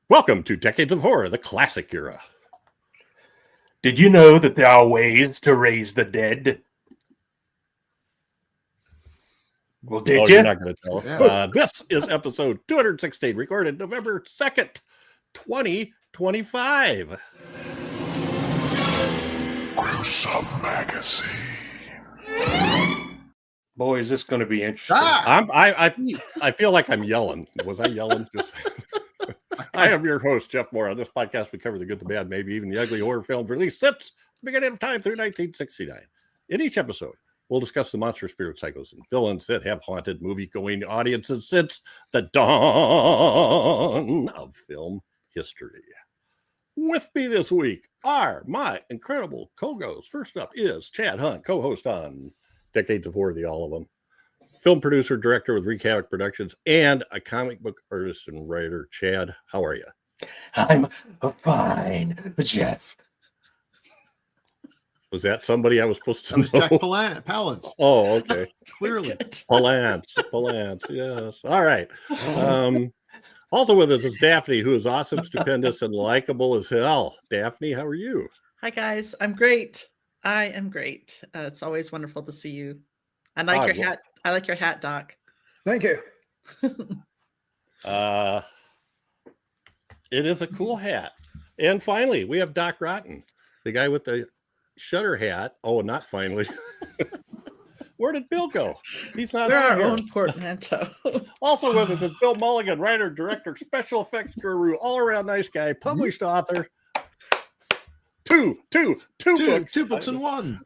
Welcome to Decades of Horror, the classic era. Did you know that there are ways to raise the dead? Well, did you? You're not going to tell us. Yeah. This is episode 216, recorded November 2nd, 2025. Gruesome Magazine. Boy, is this going to be interesting. I feel like I'm yelling. Was I yelling? I am your host, Jeff Mohr. On this podcast, we cover the good, the bad, maybe even the ugly horror films released since the beginning of time through 1969. In each episode, we'll discuss the monster spirit cycles and villains that have haunted movie-going audiences since the dawn of film history. With me this week are my incredible co-hosts. First up is Chad Hunt, co-host on Decades of Horror, the All of Them, film producer, director with Wreak Havoc Productions, and a comic book artist and writer. Chad, how are you? I'm fine, Jeff. Was that somebody I was supposed to know? Jack Palance. Oh, okay. Clearly. Palance, yes. All right. Also with us is Daphne, who is awesome, stupendous, and likable as hell. Daphne, how are you? Hi, guys. I'm great. I am great. It's always wonderful to see you. I like your hat. I like your hat, Doc. Thank you. It is a cool hat. And finally, we have Doc Rotten, the guy with the shutter hat. Oh, not finally. Where did Bill go? He's not our here. Own portmanteau. Also with us is Bill Mulligan, writer, director, special effects guru, all-around nice guy, published author. Two books in one.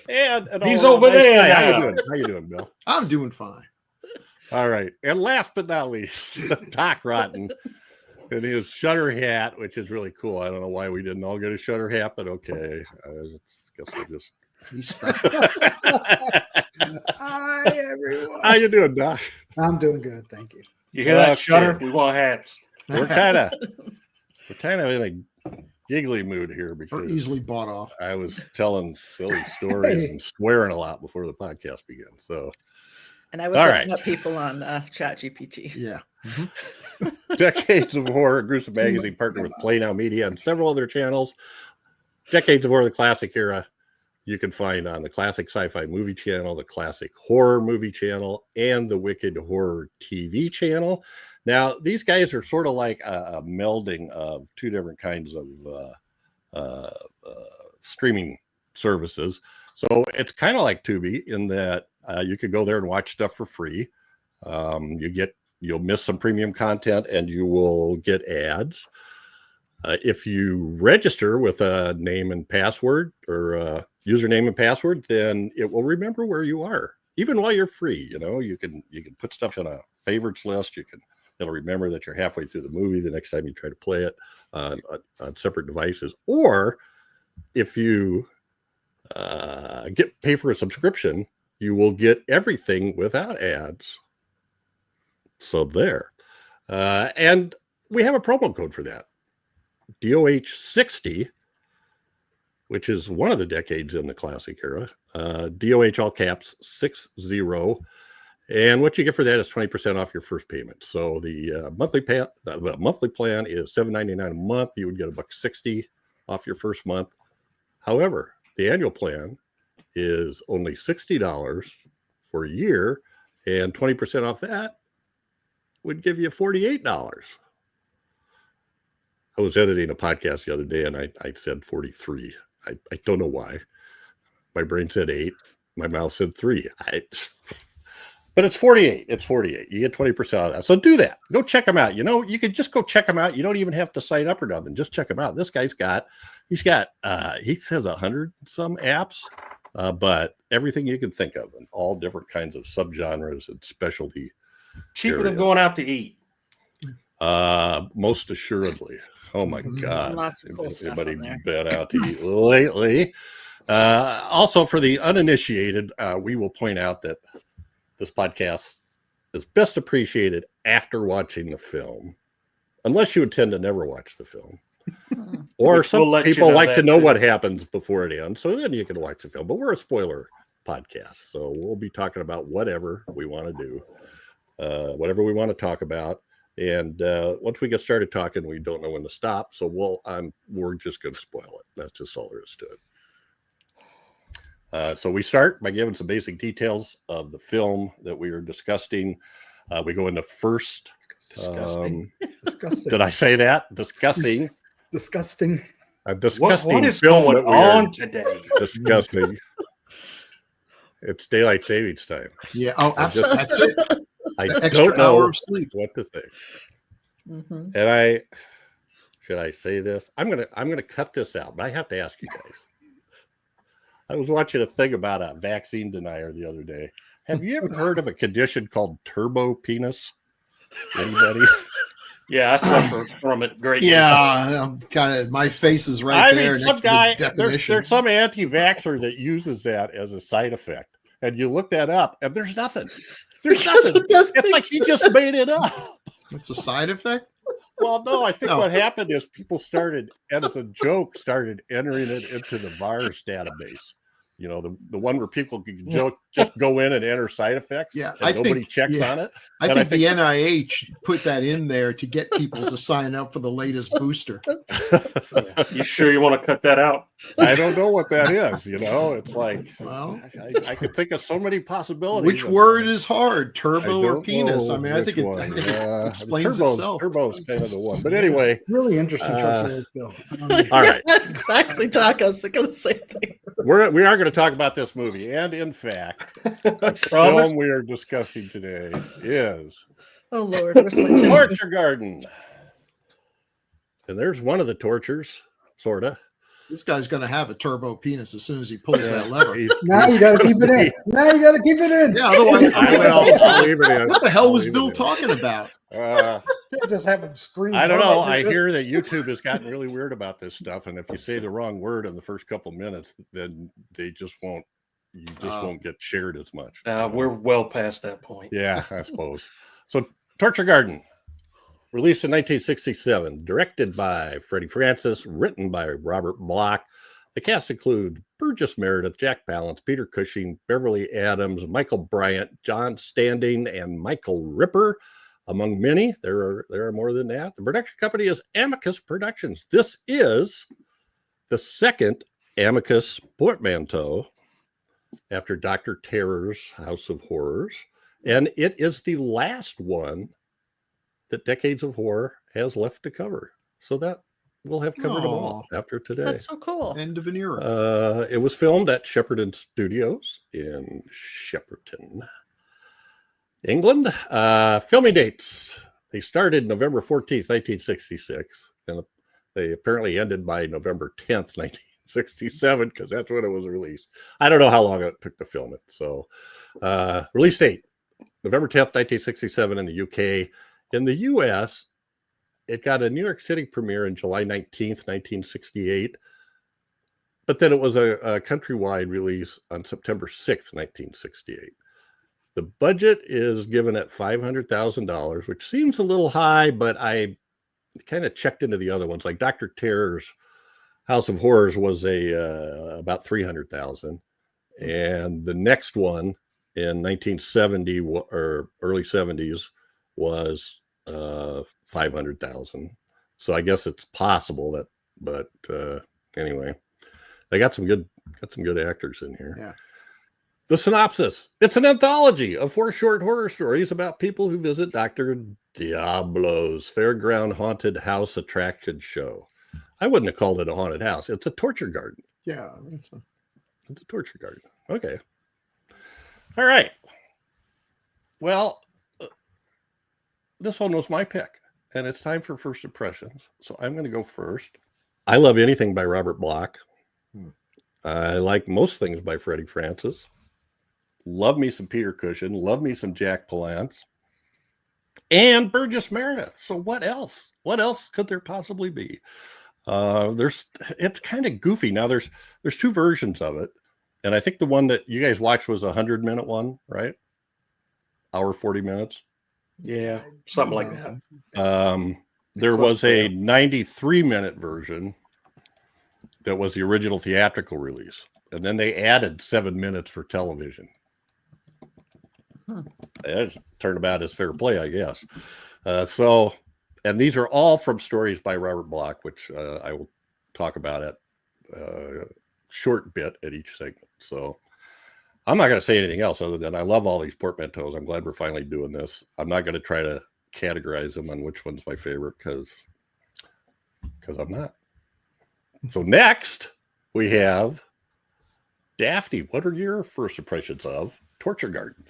And he's over there. How you doing, Bill? I'm doing fine. All right. And last but not least, Doc Rotten and his shutter hat, which is really cool. I don't know why we didn't all get a shutter hat, but okay. I guess we'll just. Hi, everyone. How you doing, Doc? I'm doing good, thank you. You hear that shutter? We want hats. We're kind of in a giggly mood here because we're easily bought off. I was telling silly stories and swearing a lot before the podcast began. So, and I was looking up people on ChatGPT. Yeah. Mm-hmm. Decades of Horror, Gruesome Magazine, partner with Play Now Media and several other channels. Decades of Horror, the classic era, you can find on the Classic Sci-Fi Movie Channel, the Classic Horror Movie Channel, and the Wicked Horror TV Channel. Now, these guys are sort of like a melding of two different kinds of streaming services. So it's kind of like Tubi in that you could go there and watch stuff for free. You'll miss some premium content and you will get ads. If you register with a name and password or username and password, then it will remember where you are, even while you're free. You know, you can put stuff in a favorites list. It'll remember that you're halfway through the movie the next time you try to play it on separate devices. Or if you pay for a subscription, you will get everything without ads. So there. And we have a promo code for that. DOH60, which is one of the decades in the classic era. DOH all caps 60. And what you get for that is 20% off your first payment. So the monthly plan is $7.99 a month. You would get $1.60 off your first month. However, the annual plan is only $60 for a year, and 20% off that would give you $48. I was editing a podcast the other day, and I said 43. I don't know why. My brain said 8. My mouth said 3. But it's 48. It's 48. You get 20% out of that. So do that. Go check them out. You know, you could just go check them out. You don't even have to sign up or nothing. Just check them out. This guy's he says 100 some apps, but everything you can think of and all different kinds of subgenres and specialty. Cheaper than going out to eat. Most assuredly. Oh my God. Lots of cool stuff. Anybody been out to eat lately? Also, for the uninitiated, we will point out that this podcast is best appreciated after watching the film, unless you intend to never watch the film. Or some people like to know what happens before it ends, so then you can watch the film. But we're a spoiler podcast, so we'll be talking about whatever we want to do, whatever we want to talk about. And once we get started talking, we don't know when to stop. So we're just going to spoil it. That's just all there is to it. So we start by giving some basic details of the film that we are discussing. We go into first. Disgusting. Disgusting. Did I say that? Discussing. Disgusting. A disgusting What is film going that we are on today? discussing. It's daylight savings time. Yeah. Oh, absolutely. That's it. I The extra don't hour know of sleep. what to think. Mhm. And should I say this? I'm gonna cut this out, but I have to ask you guys. I was watching a thing about a vaccine denier the other day. Have you ever heard of a condition called turbo penis? Anybody? Yeah, I suffer from it greatly. Yeah, I'm kind of, my face is right there. some next to the guy, definition. there's some anti-vaxxer that uses that as a side effect. And you look that up, and there's nothing. There's nothing. It doesn't It's make like he just made it up. It's a side effect. Well, no, I think No. what happened is people started, and as a joke, started entering it into the VAERS database. You know, the one where people can just go in and enter side effects. Yeah, and I nobody think- checks yeah. on it. I And think the NIH put that in there to get people to sign up for the latest booster. You sure you want to cut that out? I don't know what that is. You know, it's like Well, I could think of so many possibilities. which word is hard, turbo or don't penis? know I mean, I which think one. it explains turbo's, itself. Turbo's kind of the one. But anyway, Really interesting choice of words, Bill. all right. Exactly, Doc. I was thinking the same thing. We are going to talk about this movie, and in fact, the Promise? film we are discussing today is Oh Lord, where's my tissue? Torture Garden. And there's one of the tortures, sorta. This guy's going to have a turbo penis as soon as he pulls that lever. Now you got to keep it in. Now you got to keep it in. Yeah, otherwise, I will leave it in. what the hell was Leave it Bill in. talking about? Just have him scream. I don't know. I hear that YouTube has gotten really weird about this stuff, and if you say the wrong word in the first couple minutes, then they just won't. You just won't get shared as much. We're well past that point. Yeah, I suppose. So, Torture Garden, released in 1967, directed by Freddie Francis, written by Robert Bloch. The cast include Burgess Meredith, Jack Palance, Peter Cushing, Beverly Adams, Michael Bryant, John Standing, and Michael Ripper, among many. There are more than that. The production company is Amicus Productions. This is the second Amicus portmanteau after Dr. Terror's House of Horrors. And it is the last one that Decades of Horror has left to cover. So that we'll have covered them all after today. That's so cool. End of an era. It was filmed at Shepperton Studios in Shepperton, England. Filming dates. They started November 14th, 1966. And they apparently ended by November 10th, 1967, because that's when it was released. I don't know how long it took to film it. So release date, November 10th, 1967 in the UK. In the US, it got a New York City premiere in July 19th, 1968. But then it was a countrywide release on September 6th, 1968. The budget is given at $500,000, which seems a little high, but I kind of checked into the other ones. Like Dr. Terror's House of Horrors was about $300,000, and the next one in 1970 or early 70s was $500,000. So I guess it's possible that, but anyway, they got some good actors in here. Yeah. The synopsis: it's an anthology of 4 short horror stories about people who visit Dr. Diabolo's fairground haunted house attraction show. I wouldn't have called it a haunted house. It's a torture garden. Yeah. It's a torture garden. Okay. All right. Well, this one was my pick, and it's time for first impressions. So I'm going to go first. I love anything by Robert Bloch. I like most things by Freddie Francis. Love me some Peter Cushing. Love me some Jack Palance. And Burgess Meredith. So what else? What else could there possibly be? It's kind of goofy. Now there's 2 versions of it. And I think the one that you guys watched was a 100-minute one, right? Hour 40 minutes. Yeah, something like that. There was a 93-minute version that was the original theatrical release. And then they added 7 minutes for television. It's turnabout is fair play, I guess. And these are all from stories by Robert Bloch, which I will talk about at short bit at each segment. So I'm not going to say anything else other than I love all these portmanteaus. I'm glad we're finally doing this. I'm not going to try to categorize them on which one's my favorite because I'm not. So next we have Daphne. What are your first impressions of Torture Garden?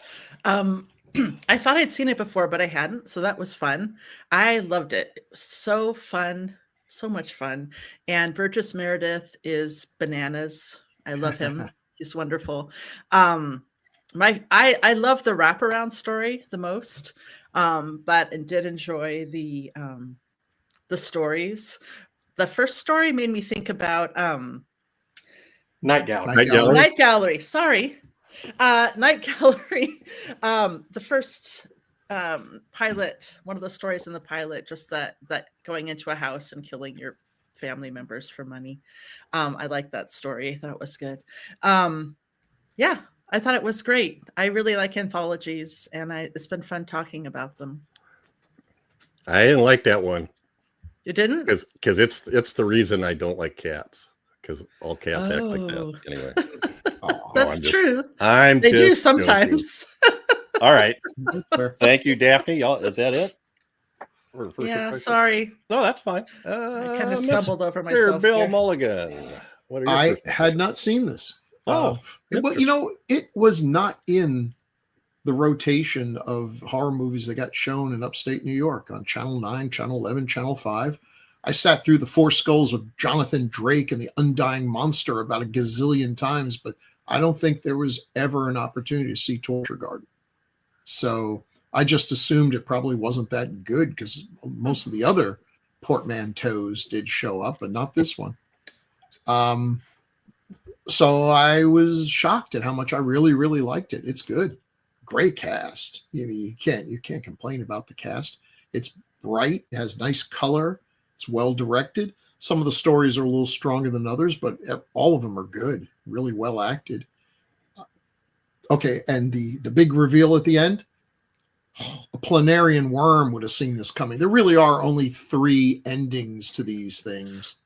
I thought I'd seen it before, but I hadn't. So that was fun. I loved it. So fun. So much fun. And Burgess Meredith is bananas. I love him. He's wonderful. I love the wraparound story the most, but and did enjoy the stories. The first story made me think about Night Gallery. Night Gallery. Sorry. Night Gallery. The first pilot, one of the stories in the pilot, just that going into a house and killing your family members for money. I like that story. I thought it was good. Yeah, I thought it was great. I really like anthologies, and it's been fun talking about them. I didn't like that one. You didn't? Because it's the reason I don't like cats. Because all cats act like that. Anyway. That's true. They do sometimes. All right. Thank you, Daphne. Y'all, is that it? Yeah, sorry. No, that's fine. I kind of stumbled over myself. Bill here. Mulligan. What are I had not seen this. Well, it was not in the rotation of horror movies that got shown in upstate New York on Channel 9, Channel 11, Channel 5. I sat through the Four Skulls of Jonathan Drake and the Undying Monster about a gazillion times, but I don't think there was ever an opportunity to see Torture Garden. So I just assumed it probably wasn't that good because most of the other portmanteaus did show up, but not this one. So I was shocked at how much I really, really liked it. It's good. Great cast. You can't complain about the cast. It's bright, it has nice color, it's well directed. Some of the stories are a little stronger than others, but all of them are good, really well acted. Okay, and the big reveal at the end, a planarian worm would have seen this coming. There really are only 3 endings to these things,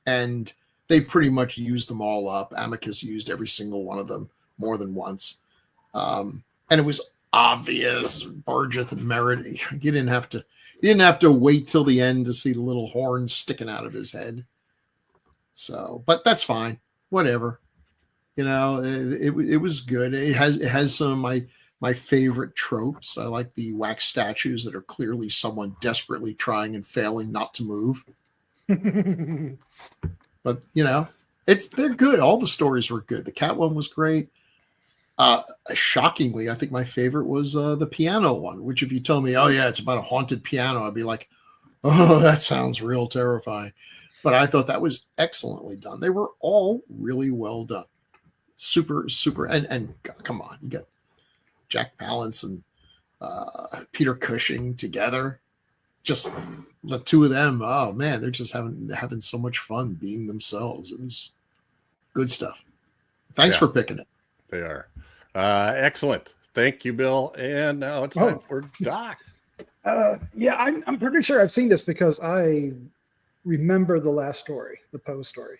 and they pretty much used them all up. Amicus used every single one of them more than once. And it was obvious. Burgess and Meredith, you didn't have to wait till the end to see the little horns sticking out of his head. So, but that's fine. Whatever. It was good. It has some of my favorite tropes. I like the wax statues that are clearly someone desperately trying and failing not to move. But they're good. All the stories were good. The cat one was great. Shockingly, I think my favorite was the piano one, which if you told me, oh yeah, it's about a haunted piano, I'd be like, oh, that sounds real terrifying. But I thought that was excellently done. They were all really well done. Super, super. And come on, you got Jack Palance and Peter Cushing together. Just the two of them. Oh man, they're just having so much fun being themselves. It was good stuff. Thanks for picking it. They are. Excellent. Thank you, Bill. And now it's time for Doc. Yeah, I'm pretty sure I've seen this because I remember the last story, the Poe story.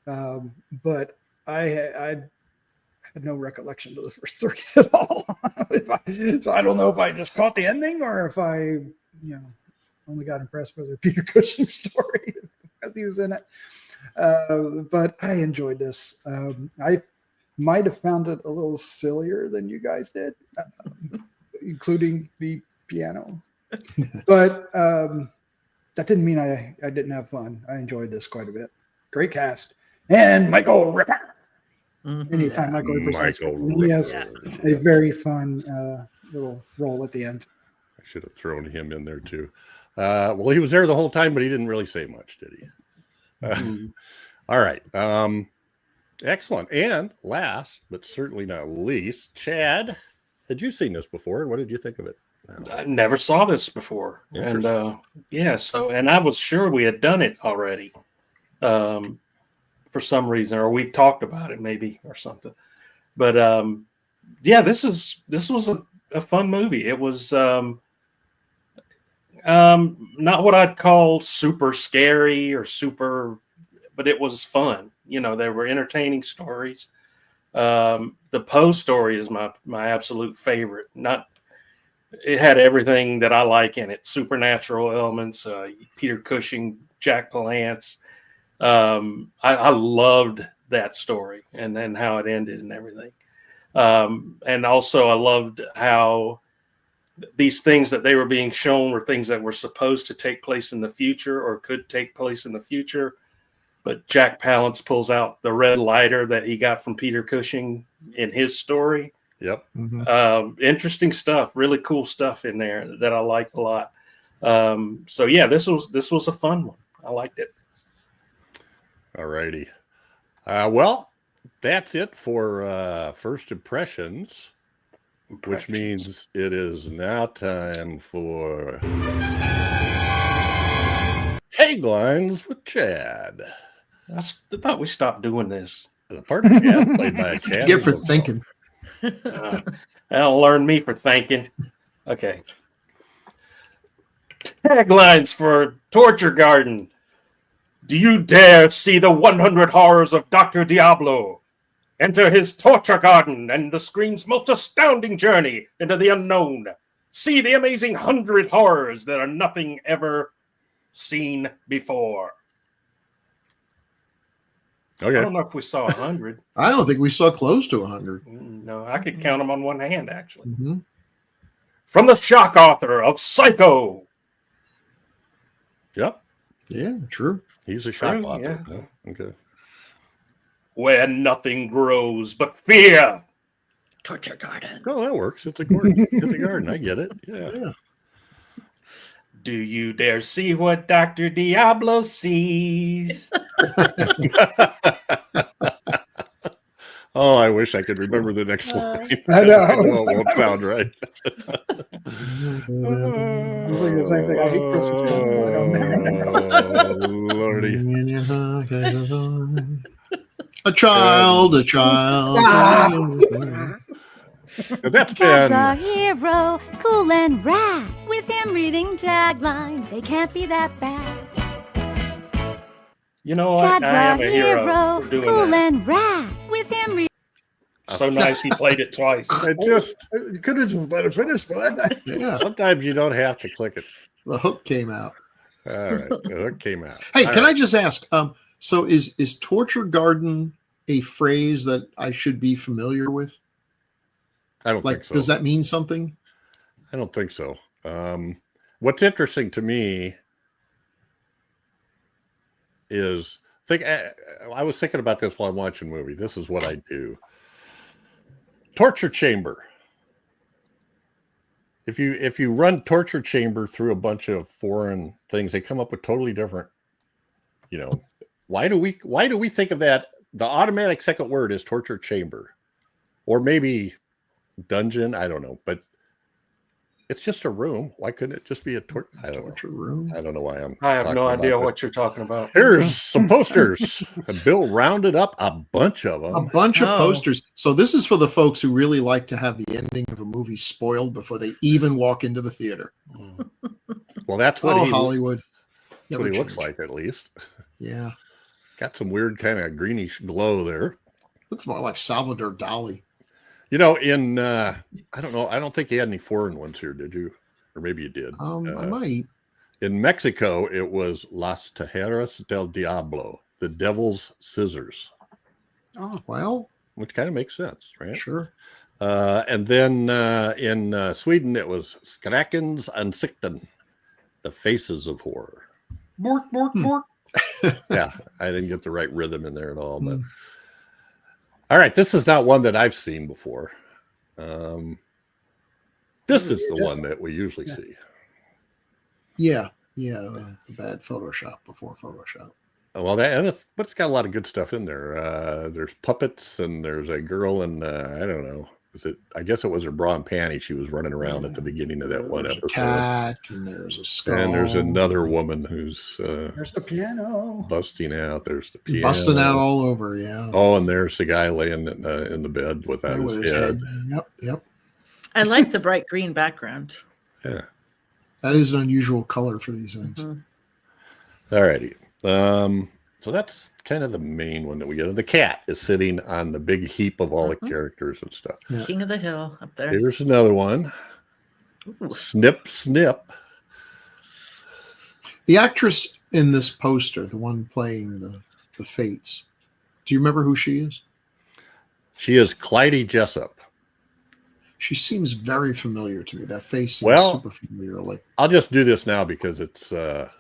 But I had no recollection to the first 3 at all. So I don't know if I just caught the ending or if I, only got impressed with the Peter Cushing story as he was in it. But I enjoyed this. I might have found it a little sillier than you guys did, including the piano. But that didn't mean I didn't have fun. I enjoyed this quite a bit. Great cast. And Michael Ripper. Mm-hmm. Anytime Michael Ripper. He has a very fun little role at the end. I should have thrown him in there too. Well, he was there the whole time, but he didn't really say much, did he? All right. Excellent. And last, but certainly not least, Chad, had you seen this before? What did you think of it? I never saw this before. And and I was sure we had done it already for some reason, or we talked about it maybe or something. But this was a fun movie. It was Not what I'd call super scary or super, but it was fun. You know, there were entertaining stories. The Poe story is my absolute favorite. It had everything that I like in it: supernatural elements, Peter Cushing, Jack Palance. I loved that story, and then how it ended and everything. And also, I loved how these things that they were being shown were things that were supposed to take place in the future or could take place in the future. But Jack Palance pulls out the red lighter that he got from Peter Cushing in his story. Yep. Interesting stuff, really cool stuff in there that I liked a lot. So yeah, this was a fun one. I liked it. All righty. Well, that's it for first impressions. Which means it is now time for Taglines with Chad. I thought we stopped doing this. The part of Chad played by a Chad. Get for thinking. That'll learn me for thinking. Okay. Taglines for Torture Garden. Do you dare see the 100 horrors of Dr. Diabolo? Enter his torture garden and the screen's most astounding journey into the unknown. See the amazing 100 horrors that are nothing ever seen before. Okay. I don't know if we saw 100. I don't think we saw close to 100. No, I could count them on one hand, actually. Mm-hmm. From the shock author of Psycho. Yep. Yeah, true. He's a shock True, author. yeah. Oh, okay. Where nothing grows but fear. Torture Garden. Oh, that works. It's a garden. It's a garden. I get it. Yeah. Do you dare see what Dr. Diablo sees? Oh, I wish I could remember the next line. I know. I know it won't sound right. I was thinking the same thing. I hate Christmas movies. Oh, Lordy. A child. That's Chad's been a hero, cool and rad. With him reading taglines, they can't be that bad. You know what? Chad's I am a hero for doing cool that. and rad. With him reading. So nice he played it twice. You could have just let it finish, but Yeah, sometimes you don't have to click it. the hook came out. All right, the hook came out. Hey, All can right. I just ask? So is torture garden a phrase that I should be familiar with? I don't Like, think so. does that mean something? I don't think so. What's interesting to me is I was thinking about this while I'm watching a movie. This is what I do. Torture chamber. If you run torture chamber through a bunch of foreign things, they come up with totally different. You know, why do we think of that? The automatic second word is torture chamber, or maybe dungeon. I don't know, but it's just a room. Why couldn't it just be a Torture room. I don't know why I'm. I have talking no about idea this. what you're talking about. Here's some posters. And Bill rounded up a bunch of them. A bunch of Oh. posters. So this is for the folks who really like to have the ending of a movie spoiled before they even walk into the theater. Well, that's what Hollywood. That's what he Never looks change. like, at least. Yeah. Got some weird kind of greenish glow there. Looks more like Salvador Dali. You know, in I don't know. I don't think you had any foreign ones here, did you? Or maybe you did. I might. In Mexico, it was Las Tijeras del Diablo, the Devil's Scissors, Oh, well, which kind of makes sense, right? sure. And then in Sweden, it was Skräckens Ansikten, the Faces of Horror. Bork, bork, bork. Yeah, I didn't get the right rhythm in there at all. But all right, this is not one that I've seen before. This is the one that we usually see. Yeah. Yeah. The bad Photoshop before Photoshop. Well, but it's got a lot of good stuff in there. There's puppets, and there's a girl, and I don't know. I guess it was her bra and panty. She was running around at the beginning of that one There's episode. a cat, and there's a skull. And there's another woman who's there's the piano. busting out. There's the piano. Busting out all over, yeah. Oh, and there's the guy laying in the bed without There his with his head. Yep. I like the bright green background. Yeah. That is an unusual color for these things. Mhm. All righty. So that's kind of the main one that we get. The cat is sitting on the big heap of all the characters and stuff. Yeah. King of the Hill up there. Here's another one. Ooh. Snip, snip. The actress in this poster, the one playing the Fates, do you remember who she is? She is Clyde Jessup. She seems very familiar to me. That face seems Well, super familiar. Like, I'll just do this now because it's let's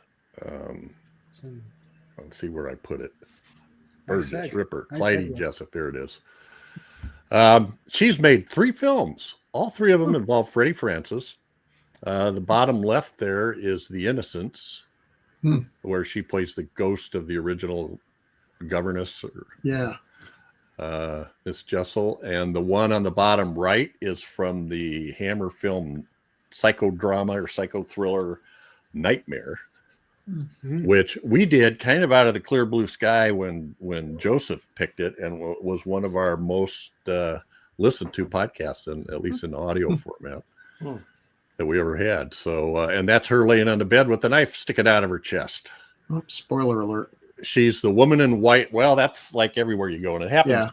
see where I put it. Nice Burgess segue. Ripper, Nice Clyde segue. Jessup. There it is. She's made 3 films. All 3 of them involve Freddie Francis. The bottom left there is The Innocents, where she plays the ghost of the original governess, or yeah. Miss Jessel. And the one on the bottom right is from the Hammer film psychodrama or psychothriller Nightmare, which we did kind of out of the clear blue sky when Joseph picked it, and was one of our most listened to podcasts, and at least in audio format that we ever had. So, and that's her laying on the bed with the knife sticking out of her chest. Oh, spoiler alert. She's the woman in white. Well, that's like everywhere you go, and it happens. Yeah.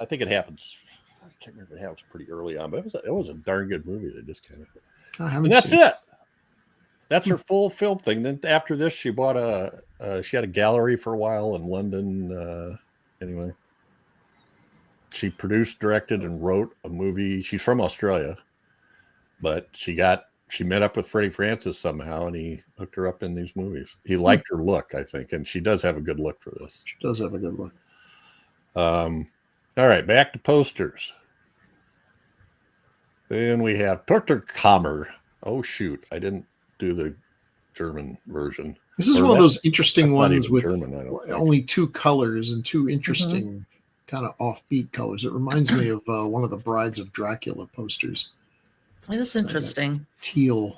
I think it happens. I can't remember if it happens pretty early on, but it was a darn good movie. That just kind of. I haven't And that's seen it. That's her full film thing. Then after this, she bought she had a gallery for a while in London. Anyway, she produced, directed, and wrote a movie. She's from Australia, but she met up with Freddie Francis somehow, and he hooked her up in these movies. He liked her look, I think, and she does have a good look for this. She does have a good look. All right, back to posters. Then we have Torterkammer. Oh shoot, I didn't do the German version. This is Or one of that- those interesting that's not ones even with German, I don't think. only 2 colors and 2 interesting kind of offbeat colors. It reminds me of one of the Brides of Dracula posters. It is interesting. Teal.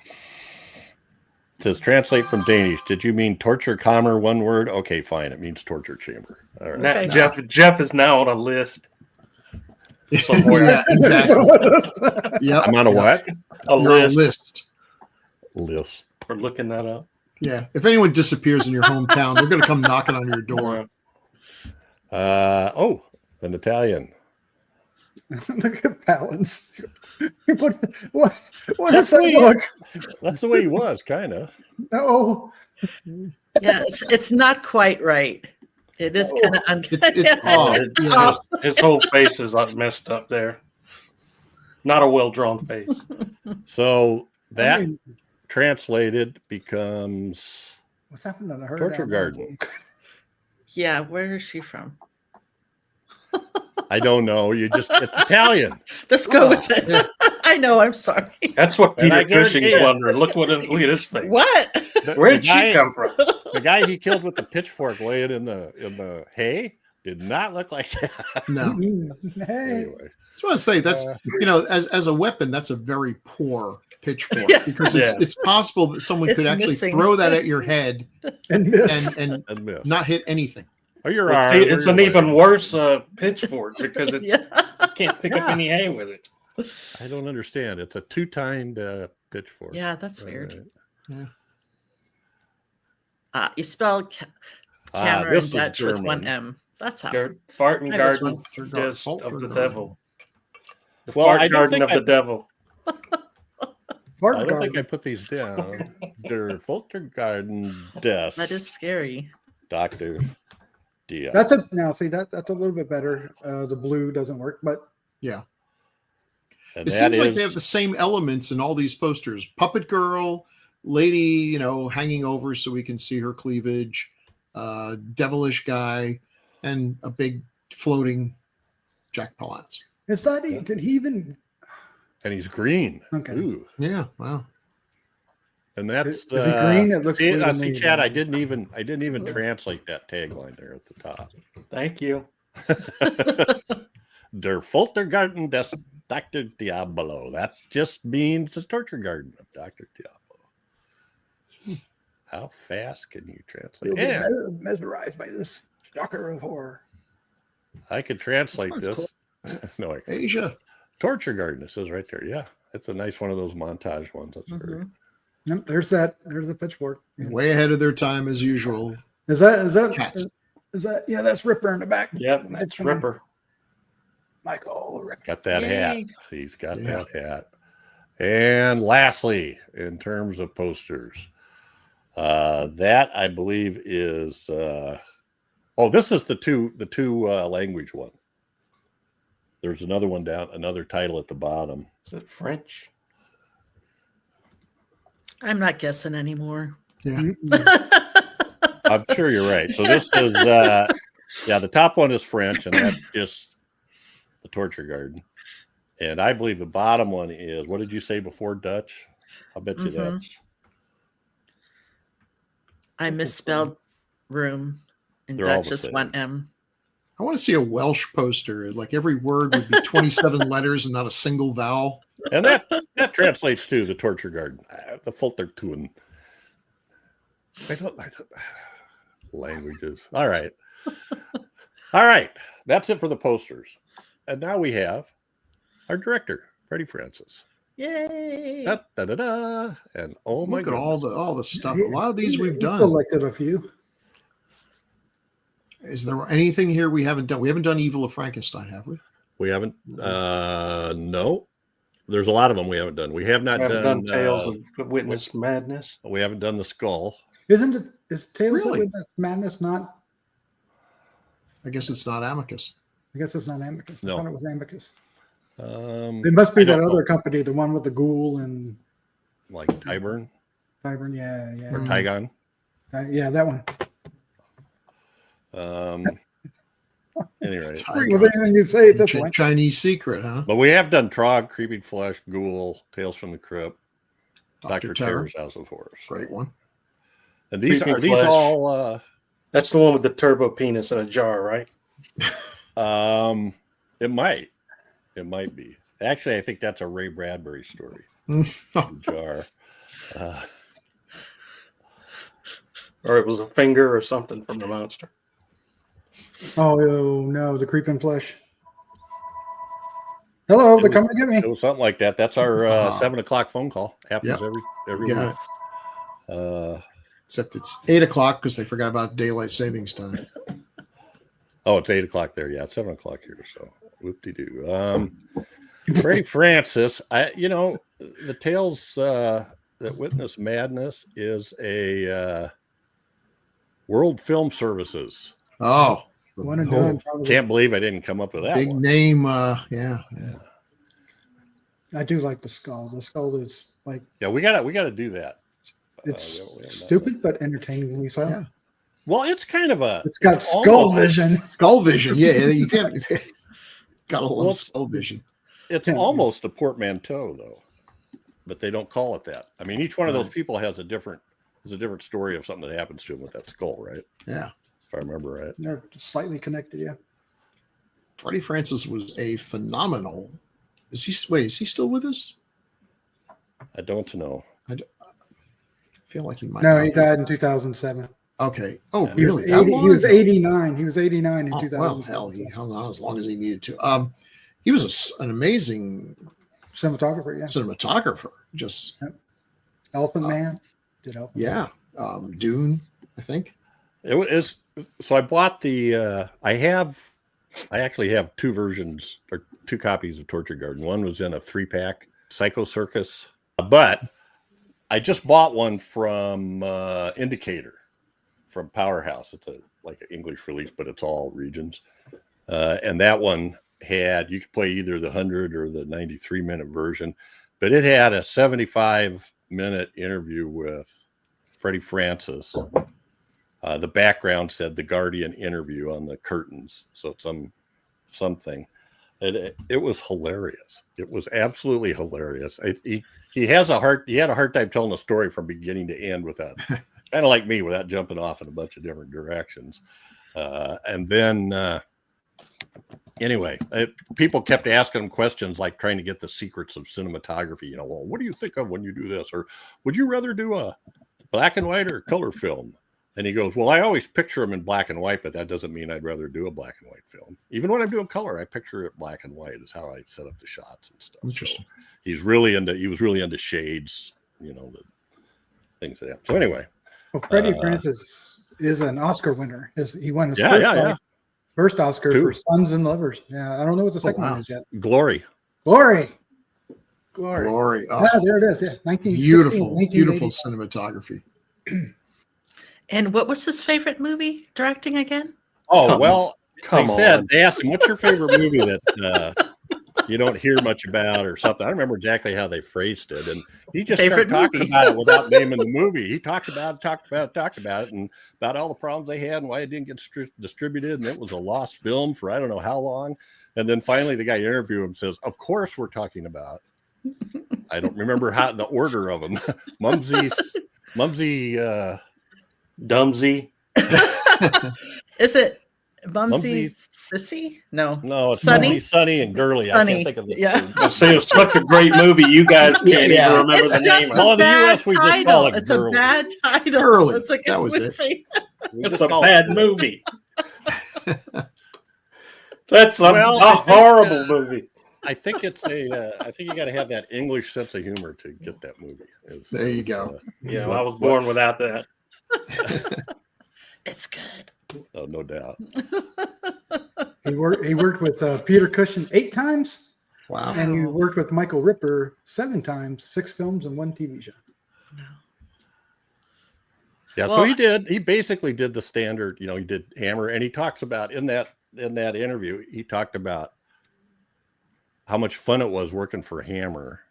It says translate from Danish. Did you mean torture kammer, one word? Okay, fine. It means torture chamber. All right. Now, Okay. Jeff is now on a list. Somewhere. Yeah, exactly. Yep. I'm on a what? A You're on a list. list. List. For looking that up. Yeah. If anyone disappears in your hometown, they're going to come knocking on your door. Oh, an Italian. Look at balance. what That's is that the way- look? That's the way he was, kind of. No. Yeah, it's not quite right. It is kind of It's odd. His whole face is like messed up there. Not a well drawn face. So that I mean, translated becomes what's happened to her? torture down there? garden. Yeah, where is she from? I don't know. It's Italian. Just go with it. I know. I'm sorry. That's what And I Peter Cushing's guarantee you- wondering. Look at his face. What? Where did she come from? The guy he killed with the pitchfork laying in the hay did not look like that. No. Hey. Anyway, Just want to say that's as a weapon, that's a very poor pitchfork Yeah. because it's possible that someone It's could actually missing. throw that at your head And miss. and and miss. not hit anything. Or your It's, arm. or it's your an even leg. worse pitchfork because it's Yeah. you can't pick up any hay with it. I don't understand. It's a 2-tined pitchfork. Yeah, that's All weird. right. You spell camera this in is Dutch with German. 1 M. That's how. Barton That is Garden one. Desk of the Devil. The Well, I Fart don't Garden think of the Devil. I Barton don't think I Garden. put these down. Der Foltergarten des That is scary. Dr. Dia. That's a now see that's a little bit better. The blue doesn't work, but Yeah. And It that seems like is- they have the same elements in all these posters. Puppet girl, lady, hanging over so we can see her cleavage, devilish guy, and a big floating Jack Palance. it's not. Did he even? and he's green. Okay. Ooh. Yeah, wow. And that's Is he green? It looks see, blue to see, me. Chad, I didn't even translate that tagline there at the top. Thank you. Der Foltergarten des Dr. Diabolo. That just means the torture garden of Dr. Diabolo. How fast can you translate? You'll be Yeah, mesmerized by this stalker of horror. I could translate That this. sounds No, I can't. Asia. Torture garden. It says right there. Yeah, it's a nice one of those montage ones. That's very. Mhm. Yep, there's that. There's a pitchfork. Yeah. Way ahead of their time as usual. Is that Cats. is that? Yeah, that's Ripper in the back. Yep, That's it's from Ripper. Michael Ripper. Got that hat. Yay. He's got Yeah. that hat. And lastly, in terms of posters, that I believe is this is the two language one. There's another one down, another title at the bottom. Is it French? I'm not guessing anymore. Yeah. I'm sure you're right. So this is the top one is French, and that's just the torture garden. And I believe the bottom one is, what did you say before, Dutch? I'll bet you Mhm. that's I misspelled room in They're all Dutch the as same. one M. I want to see a Welsh poster. Like every word would be 27 letters and not a single vowel. and that translates to the torture garden. The Fulter Tun. I don't languages. All right. That's it for the posters. And now we have our director, Freddie Francis. Yay! Da, da, da, da. And oh my Look at goodness. all the stuff. A lot of these we've He's done. selected a few. Is there anything here we haven't done? We haven't done Evil of Frankenstein, have we? We haven't no. There's a lot of them we haven't done. We have not We haven't done Tales of Witness Madness. we haven't done the skull. Isn't it? Is Tales Really? of Witness Madness not? I guess it's not Amicus. I guess it's not Amicus. No. I thought it was Amicus. It It must be I that don't other know. company, the one with the ghoul and like Tyburn Tyburn. Yeah, or yeah, Tygon. yeah, that one. Anyway. Tygon. Well, then you say it this way. Chinese Secret, huh? But we have done Trog, Creeping Flesh, Ghoul, Tales from the Crypt, Dr. Terror's House of Horrors. Great one. And these Creeping are these Flesh. all That's the one with the turbo penis in a jar, right? it might be. Actually, I think that's a Ray Bradbury story. Jar. Or it was a finger or something from the monster. Oh no, the creeping flesh. Hello, they're coming to get me. It was something like that. That's our 7:00 phone call. Happens Yep. every Got week. it. Except it's 8:00 because they forgot about daylight savings time. Oh, it's 8:00 there. Yeah, it's 7:00 here. So whoop-de-doo. Freddie Francis, the Tales that Witness Madness is a World Film Services. Oh, the One and whole done. Probably. Can't believe I didn't come up with that big one. name. Yeah. I do like the skull. The skull is like Yeah, we gotta do that. it's we haven't done stupid but entertainingly so. Yeah. Well, it's kind of a. It's got it's skull almost- vision. Skull Vision. Yeah, you can't. Got a Well, little it's- Skull Vision. It's Yeah. almost a portmanteau, though, but they don't call it that. I mean, each one of those people has a different story of something that happens to him with that skull, right? Yeah. If I remember right. They're slightly connected, yeah. Freddie Francis was a phenomenal. Is he still with us? I don't know. I feel like he might. No, not he be. died in 2007. Okay. Oh, He was really? That long He was ago? 89. He was 89 in Oh, 2007. well, hell, he hung on as long as he needed to. He was an amazing Cinematographer, yeah. cinematographer. Just Elephant Man. Did Elephant Man. yeah. Dune, I think. It was so I bought the. I actually have two versions or two copies of Torture Garden. One was in a 3-pack, Psycho Circus, but I just bought one from Indicator from Powerhouse. It's like an English release, but it's all regions. And that one you could play either the 100 or the 93-minute version, but it had a 75-minute interview with Freddie Francis. The background said The Guardian interview on the curtains. So it's something. It was hilarious. It was absolutely hilarious. He had a hard time telling a story from beginning to end without, kind of like me, without jumping off in a bunch of different directions. And then anyway, people kept asking him questions like trying to get the secrets of cinematography. Well, what do you think of when you do this? Or would you rather do a black and white or color film? And he goes, well, I always picture them in black and white, but that doesn't mean I'd rather do a black and white film. Even when I'm doing color, I picture it black and white is how I set up the shots and stuff. Interesting. So he was really into shades, things like that. So anyway, Well, Freddie Francis is an Oscar winner. He won his first first Oscar Two. for Sons and Lovers. Yeah, I don't know what the second wow. one is yet. Glory. Glory. Glory. Yeah, there it is. Yeah, 1960, Beautiful 1980. cinematography. And what was his favorite movie directing again? Oh, well, Come they asked him, what's your favorite movie that you don't hear much about or something? I don't remember exactly how they phrased it. And he just started talking about it without naming the movie. He talked about it, and about all the problems they had and why it didn't get distributed. And it was a lost film for I don't know how long. And then finally the guy interviewed him says, of course we're talking about, I don't remember how the order of them. Mumsy, Dumsy. Is it Mumsy Sissy? No, it's Sunny, Sunny and Girly. Sunny. I can't think of the Yeah. two. See, it's such a great movie. You guys can't even remember It's the name just of a it. in the bad US we just call title. it It's a Girly. bad title. Girly. It's like That was it. It's a bad movie. That's a horrible movie. I think it's I think you got to have that English sense of humor to get that movie. There you go. Yeah, I was born without that. It's good. Oh, no doubt. He worked with Peter Cushing 8 times, Wow. and he worked with Michael Ripper 7 times, 6 films and 1 TV show. Yeah, Well, so he basically did the standard, he did Hammer, and he talks about in that interview, he talked about how much fun it was working for Hammer,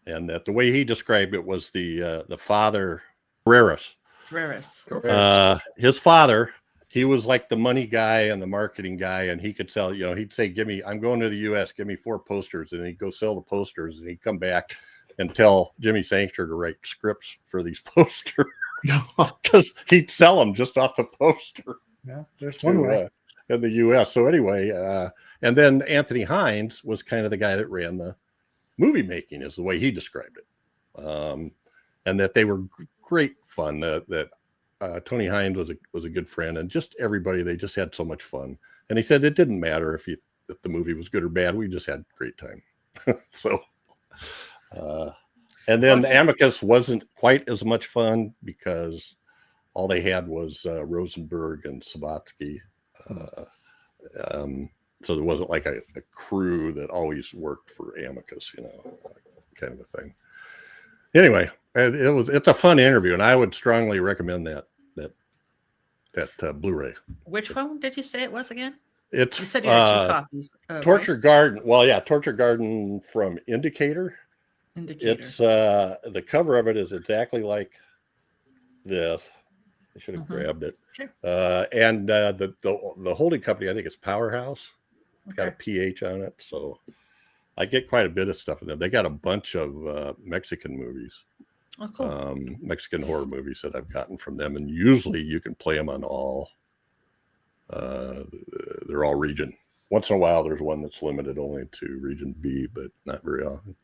and that the way he described it was the father, Carreras. His father, he was like the money guy and the marketing guy, and he could sell, he'd say, I'm going to the US, give me 4 posters, and he'd go sell the posters, and he'd come back and tell Jimmy Sangster to write scripts for these posters because he'd sell them just off the poster. Yeah, there's one way. In the US. So anyway, and then Anthony Hines was kind of the guy that ran the movie making, is the way he described it. And that they were great fun, that Tony Hines was a good friend, and just everybody, they just had so much fun. And he said it didn't matter if the movie was good or bad, we just had a great time. So and then Amicus wasn't quite as much fun because all they had was Rosenberg and Sabatsky. So there wasn't like a crew that always worked for Amicus, kind of a thing. Anyway, it's a fun interview, and I would strongly recommend that Blu-ray. Which one did you say it was again? You said you had 2 copies. Torture Garden. Well, yeah, Torture Garden from Indicator. It's the cover of it is exactly like this. I should have grabbed it. Sure. And the holding company, I think it's Powerhouse. It's got a PH on it, so I get quite a bit of stuff in them. They got a bunch of Mexican movies. Oh, cool. Mexican horror movies that I've gotten from them, and usually you can play them on all. They're all region. Once in a while, there's one that's limited only to region B, but not very often.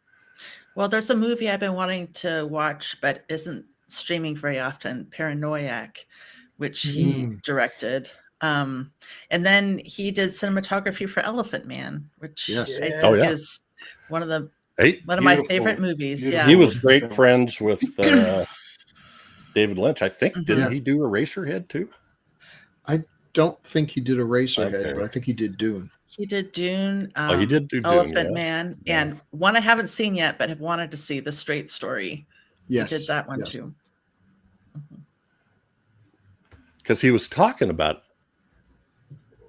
Well, there's a movie I've been wanting to watch, but isn't streaming very often, Paranoiac, which he directed. And then he did cinematography for Elephant Man, which I think is one of my favorite movies. Yeah, he was great friends with David Lynch. I think didn't he do Eraserhead too? I don't think he did Eraserhead, but I think he did Dune. He did Dune. He did do Elephant Man, and one I haven't seen yet, but have wanted to see, The Straight Story. Yes, he did that one too. Because he was talking about,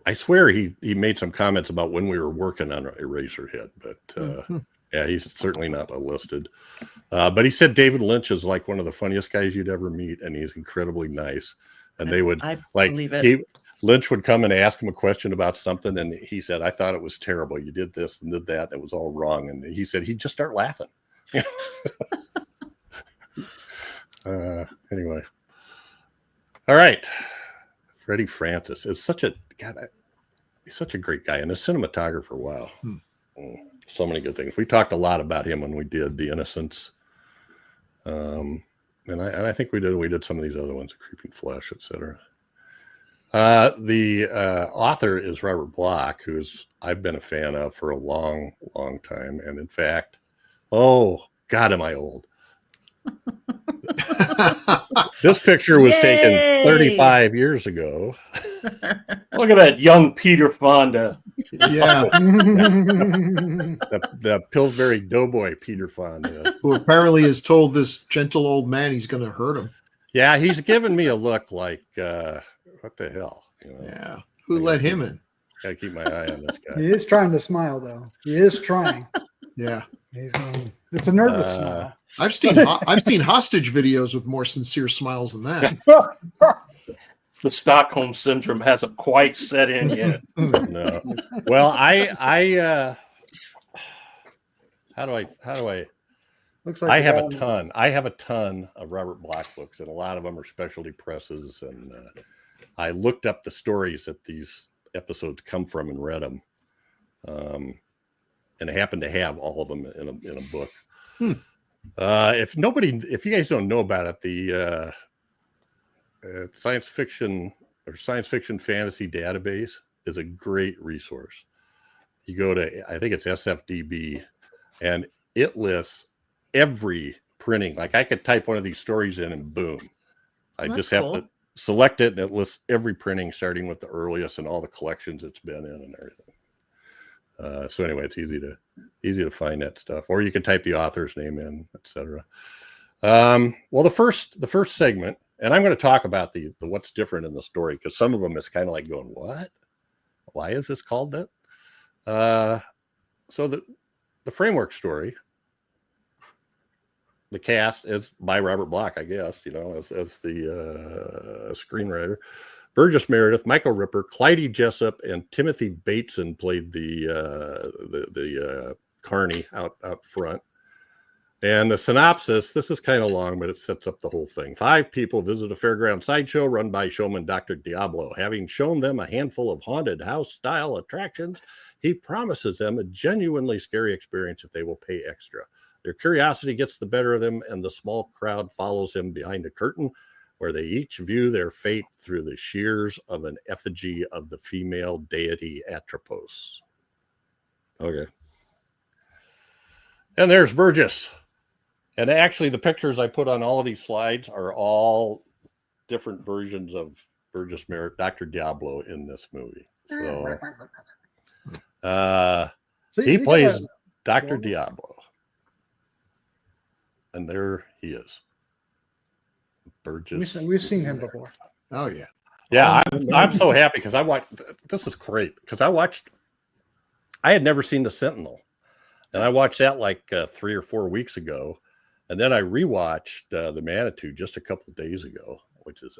I swear he made some comments about when we were working on Eraserhead, but yeah, he's certainly not listed. But he said David Lynch is like one of the funniest guys you'd ever meet, and he's incredibly nice. And they would Lynch would come and ask him a question about something, and he said, I thought it was terrible. You did this and did that, and it was all wrong. And he said he'd just start laughing. Anyway. All right. Freddie Francis is he's such a great guy, and a cinematographer. Wow. So many good things. We talked a lot about him when we did The Innocents. And I think we did some of these other ones, Creeping Flesh, etc. The author is Robert Bloch, I've been a fan of for a long, long time. And in fact, oh God, am I old. This picture was taken Yay! 35 years ago. Look at that young Peter Fonda. Yeah, The Pillsbury Doughboy Peter Fonda. who apparently has told this gentle old man he's going to hurt him. Yeah, he's giving me a look like, what the hell? You know, Yeah, who let him in? gotta keep my eye on this guy. He is trying to smile, though. He is trying. Yeah, It's a nervous smile. I've seen hostage videos with more sincere smiles than that. The Stockholm syndrome hasn't quite set in yet. No. Well, how do I Looks like I the have guy a on the- ton. I have a ton of Robert Bloch books, and a lot of them are specialty presses. And I looked up the stories that these episodes come from and read them, and I happen to have all of them in a book. If you guys don't know about it, the science fiction fantasy database is a great resource. You go to, I think it's SFDB, and it lists every printing. Like I could type one of these stories in and boom. I That's just have cool. to select it and it lists every printing starting with the earliest and all the collections it's been in and everything. So anyway, it's easy to find that stuff. Or you can type the author's name in, etc. Well, the first segment, and I'm going to talk about the what's different in the story, because some of them is kind of like going, what? Why is this called that? So the framework story, the cast is by Robert Bloch, I guess, as the screenwriter. Burgess Meredith, Michael Ripper, Clyde Jessup, and Timothy Bateson played the Carney out front. And the synopsis, this is kind of long, but it sets up the whole thing. 5 people visit a fairground sideshow run by showman Dr. Diabolo. Having shown them a handful of haunted house-style attractions, he promises them a genuinely scary experience if they will pay extra. Their curiosity gets the better of them, and the small crowd follows him behind a curtain, where they each view their fate through the shears of an effigy of the female deity Atropos. Okay. And there's Burgess. And actually, the pictures I put on all of these slides are all different versions of Burgess Meredith, Dr. Diablo in this movie. So he plays Dr. Diablo. And there he is. Burgess. We've seen him before. Oh yeah. Yeah, I'm so happy because I watched. This is great because I had never seen The Sentinel, and I watched that like 3 or 4 weeks ago, and then I rewatched The Manitou just a couple of days ago, which is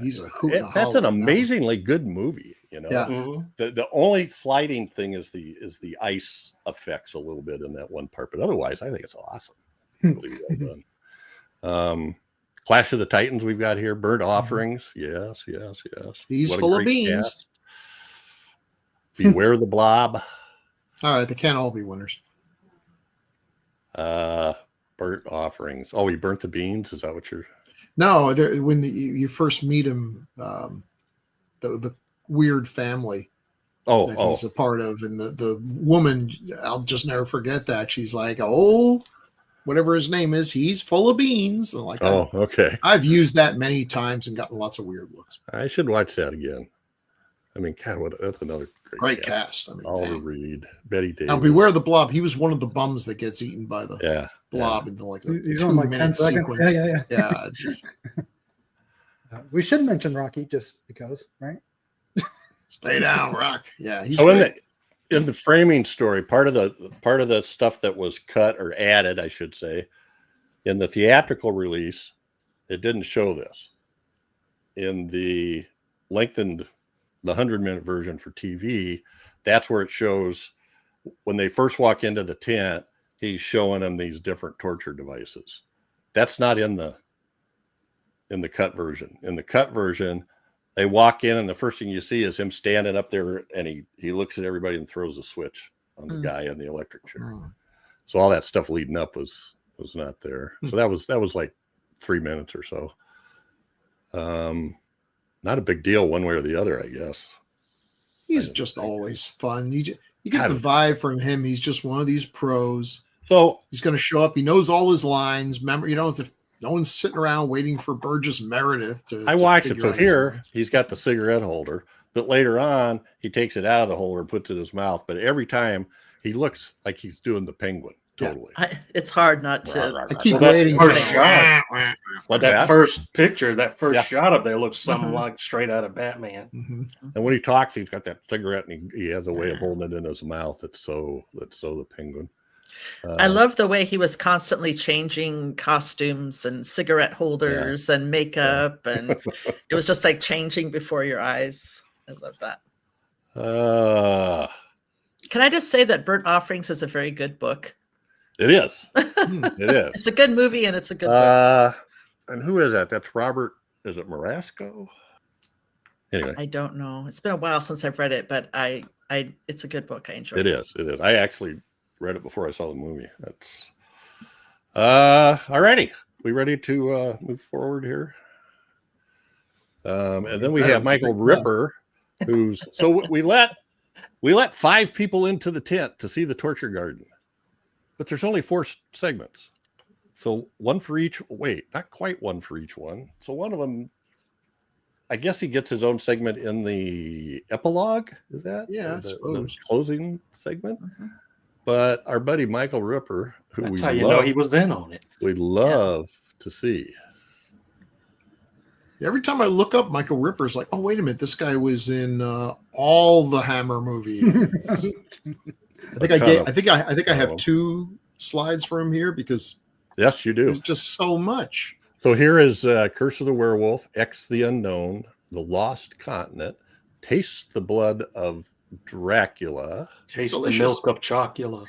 He's a hoot and a that's an holler now. amazingly good movie. Yeah. Mhm. The only sliding thing is the ice effects a little bit in that one part, but otherwise I think it's awesome. Really well done. Clash of the Titans we've got here. Burnt Offerings. Yes. He's What a full of great beans. cast. Beware the Blob. All right, they can't all be winners. Burnt Offerings. Oh, he burnt the beans? Is that what you're... No, when you first meet him, the weird family that he's a part of, and the woman, I'll just never forget that. She's like, oh, whatever his name is, he's full of beans. And like, Oh, okay. I've used that many times and gotten lots of weird looks. I should watch that again. I mean, God, that's another Great cast. I mean, Oliver dang. Reed, Betty Davis. Now, beware the Blob. He was one of the bums that gets eaten by the Blob in the He's on like 10 2-minute seconds. sequence. Yeah. Yeah, it's just We should mention Rocky just because, right? stay down, Rock. Yeah, he's So great. in the framing story, part of the stuff that was cut or added, I should say, in the theatrical release, it didn't show this. In the lengthened, the 100-minute version for TV, that's where it shows when they first walk into the tent, he's showing them these different torture devices. That's not in the cut version. In the cut version, they walk in and the first thing you see is him standing up there, and he looks at everybody and throws a switch on the guy in the electric chair. So all that stuff leading up was not there. So that was like 3 minutes or so. Not a big deal one way or the other, I guess. He's just always fun. You get the vibe from him. He's just one of these pros. So He's going to show up. He knows all his lines. Remember, you don't have to No one's sitting around waiting for Burgess Meredith to. I to watched it. figure So out his here lines. he's got the cigarette holder, but later on he takes it out of the holder and puts it in his mouth. But every time he looks like he's doing the penguin. Yeah. Totally. It's hard not to. I keep Well, that waiting first for shot, What's that that? first picture, that first Yeah. shot up there looks something Mhm. like straight out of Batman. Mhm. And when he talks, he's got that cigarette, and he has a way of holding it in his mouth. That's so the penguin. I love the way he was constantly changing costumes and cigarette holders and makeup, and it was just like changing before your eyes. I love that. Can I just say that Burnt Offerings is a very good book? It is. It is. It's a good movie and it's a good book. And who is that? That's Robert. Is it Marasco? Anyway, I don't know. It's been a while since I've read it, but it's a good book. I enjoy it it. is. It is. I actually read it before I saw the movie. That's all righty. We ready to move forward here? And then we have Michael Ripper, who's so we let 5 people into the tent to see the torture garden, but there's only 4 segments, so one for each. Wait, not quite one for each one. So one of them, I guess, he gets his own segment in the epilogue. Is that Yeah, I the suppose. closing segment? Mhm. But our buddy Michael Ripper, who That's we how you love, know he was in on it. we love to see. Every time I look up Michael Ripper's like, oh, wait a minute, this guy was in all the Hammer movies. I think I have 2 slides for him here because Yes, you do. there's just so much. So here is Curse of the Werewolf, X the Unknown, The Lost Continent, Taste the Blood of Dracula. Taste delicious. the milk of chocula.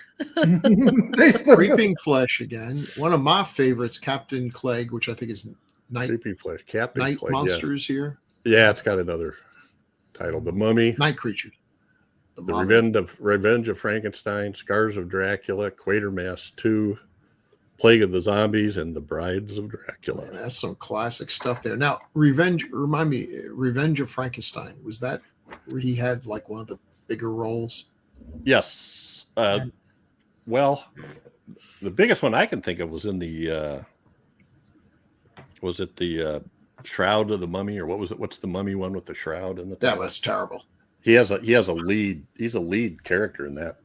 Creeping Flesh again. One of my favorites, Captain Clegg, which I think is Night Creepy Flesh, Captain Clegg, yeah. Monsters here. Yeah, it's got another title. The Mummy, Night Creature. The Mummy. Revenge of Frankenstein, Scars of Dracula, Quatermass 2, Plague of the Zombies, and The Brides of Dracula. Man, that's some classic stuff there. Now, Revenge of Frankenstein. Was that where he had like one of the bigger roles? Yes. Well, the biggest one I can think of was in the was it the Shroud of the Mummy, or what was it? What's the Mummy one with the shroud and the That was terrible. He has a lead. He's a lead character in that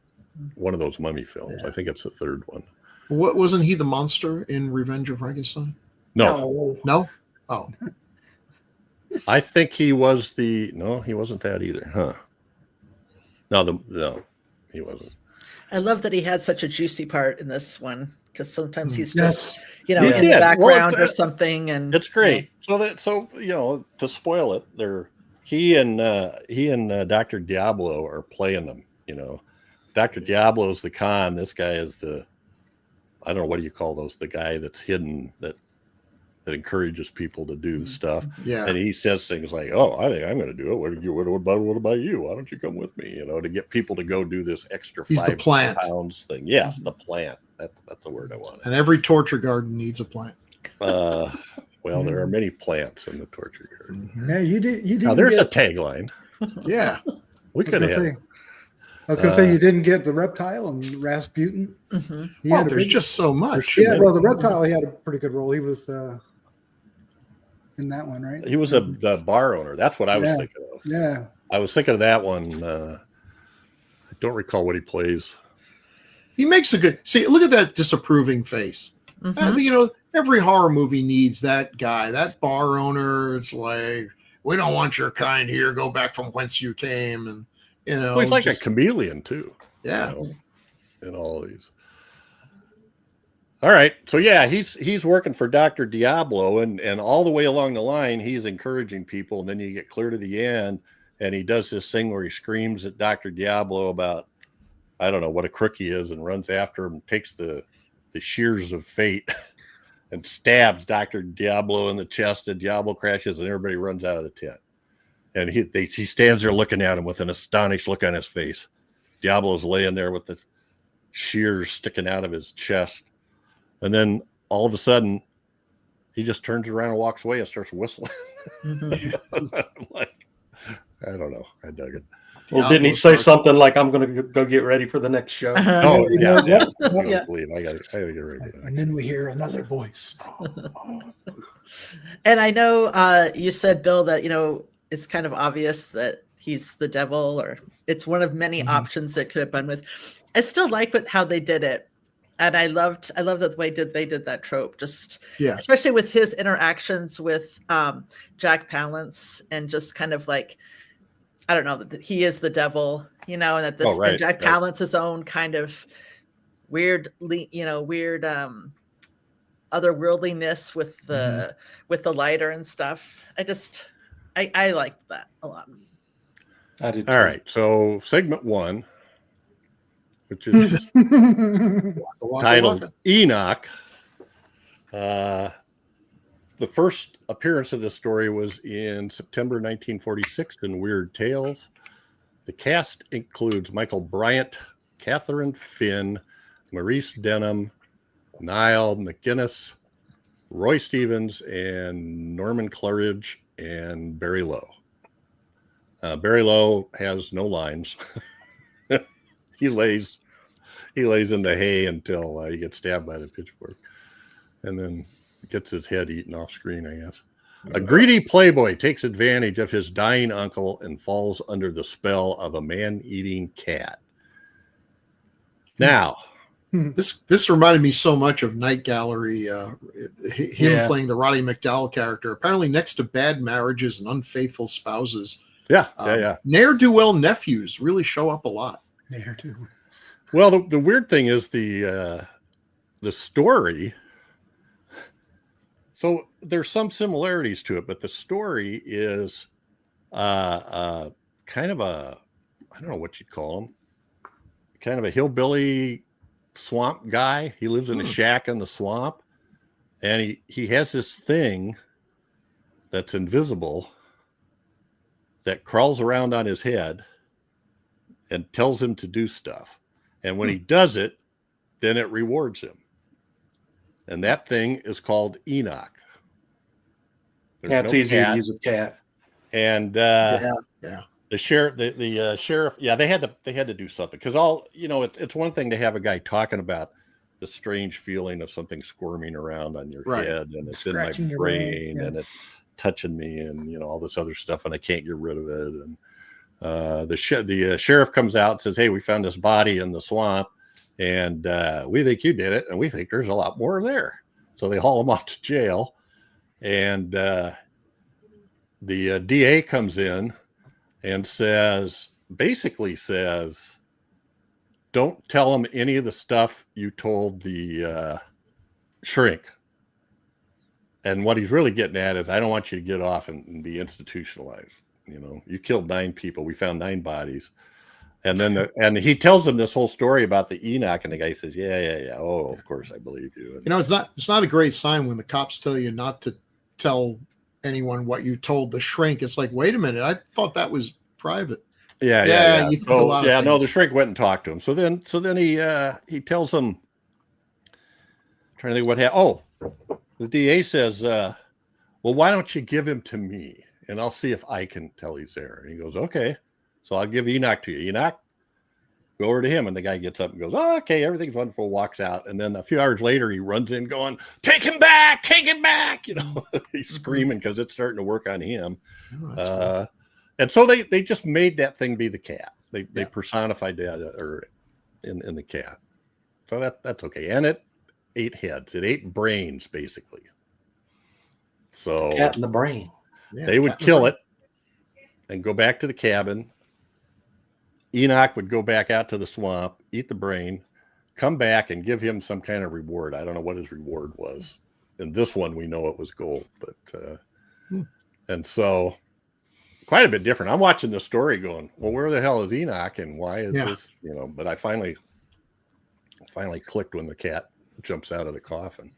one of those Mummy films. Yeah. I think it's the 3rd one. What wasn't he the monster in Revenge of Frankenstein? No, No? Oh. I think he was the. No, he wasn't that either, huh? No, he wasn't. I love that he had such a juicy part in this one because sometimes he's Yes. just, He in the did. Well, background or something. And It's great. So to spoil it, he and Dr. Diabolo are playing them. Dr. Diablo is the con. This guy is I don't know, what do you call those? The guy that's hidden that encourages people to do the stuff. Yeah. And he says things like, "Oh, I think I'm going to do it. What about you? Why don't you come with me?" To get people to go do this extra He's the 5 plant. pounds thing. Yes, the plant. That's the word I wanted. And every torture garden needs a plant. Well, there are many plants in the torture garden. Yeah, you did. Now, there's a tagline. Yeah. We could have. I was going to say you didn't get the reptile and Rasputin. Mhm. He Well, had a there's big- just so much. yeah. Well, the reptile he had a pretty good role. He was in that one, right? He was the bar owner. That's what I was Yeah. thinking of. Yeah. I was thinking of that one. I don't recall what he plays. He makes a good. See, look at that disapproving face. Mhm. Every horror movie needs that guy, that bar owner. It's like, we don't want your kind here. Go back from whence you came. And, Well, he's like a chameleon too. yeah. In all these. All right. So yeah, he's working for Dr. Diablo, and all the way along the line, he's encouraging people, and then you get clear to the end, and he does this thing where he screams at Dr. Diablo about, I don't know what a crook he is, and runs after him, takes the shears of fate and stabs Dr. Diablo in the chest, and Diablo crashes, and everybody runs out of the tent. And he stands there looking at him with an astonished look on his face. Diablo's laying there with the shears sticking out of his chest. And then all of a sudden, he just turns around and walks away and starts whistling. Mhm. I'm like, I don't know. I dug it. Well, didn't he say something like, "I'm going to go get ready for the next show"? Oh yeah, Yep. I Yep. Yeah. believe I got to get ready for that. And then we hear another voice. And I know you said, Bill, that it's kind of obvious that he's the devil, or it's one of many options that could have been with. I still like how they did it, and I love the way they did that trope. Just especially with his interactions with Jack Palance, and just kind of like, I don't know, that he is the devil, and that this and Jack Palance's own kind of weird otherworldliness with the lighter and stuff. I liked that a lot. I did. All right, so segment 1, which is titled Enoch. The first appearance of this story was in September 1946 in Weird Tales. The cast includes Michael Bryant, Catherine Finn, Maurice Denham, Niall McGuinness, Roy Stevens, and Norman Claridge, and Barry Lowe. Barry Lowe has no lines. He lays in the hay until he gets stabbed by the pitchfork, and then gets his head eaten off screen, I guess. A greedy playboy takes advantage of his dying uncle and falls under the spell of a man-eating cat. Now, this reminded me so much of Night Gallery, him playing the Roddy McDowell character. Apparently, next to bad marriages and unfaithful spouses, ne'er-do-well nephews really show up a lot. Ne'er-do-well. Well, the weird thing is the story. So there's some similarities to it, but the story is kind of I don't know what you'd call him, kind of a hillbilly swamp guy. He lives in a shack in the swamp, and he has this thing that's invisible that crawls around on his head and tells him to do stuff. And when he does it, then it rewards him. And that thing is called Enoch. It's easy to use a cat. And the sheriff, the sheriff, they had to do something, because it's one thing to have a guy talking about the strange feeling of something squirming around on your head, and it's scratching in my brain, and it's touching me, and all this other stuff, and I can't get rid of it. And the sheriff comes out and says, "Hey, we found this body in the swamp, and we think you did it, and we think there's a lot more there." So they haul him off to jail, and the DA comes in and basically says, "Don't tell him any of the stuff you told the shrink." And what he's really getting at is, I don't want you to get off and be institutionalized. You killed 9 people. We found 9 bodies. And then and he tells him this whole story about the Enoch, and the guy says, yeah. Oh, of course I believe you. And, it's not a great sign when the cops tell you not to tell anyone what you told the shrink. It's like, wait a minute, I thought that was private. Yeah. You think a lot of things. No, the shrink went and talked to him. So then he tells him, I'm trying to think what happened. Oh, the DA says, well, why don't you give him to me, and I'll see if I can tell he's there. And he goes, okay. So I'll give Enoch to you. Enoch, go over to him. And the guy gets up and goes, "Oh, okay, everything's wonderful," walks out. And then a few hours later, he runs in going, "Take him back, take him back." He's screaming because it's starting to work on him. And so they just made that thing be the cat. They personified that in the cat. So that's okay. And it ate heads. It ate brains, basically. So Cat in the brain. They would kill it and go back to the cabin. Enoch would go back out to the swamp, eat the brain, come back and give him some kind of reward. I don't know what his reward was. In this one, we know it was gold, but and so quite a bit different. I'm watching the story going, well, where the hell is Enoch, and why is this? But I finally clicked when the cat jumps out of the coffin.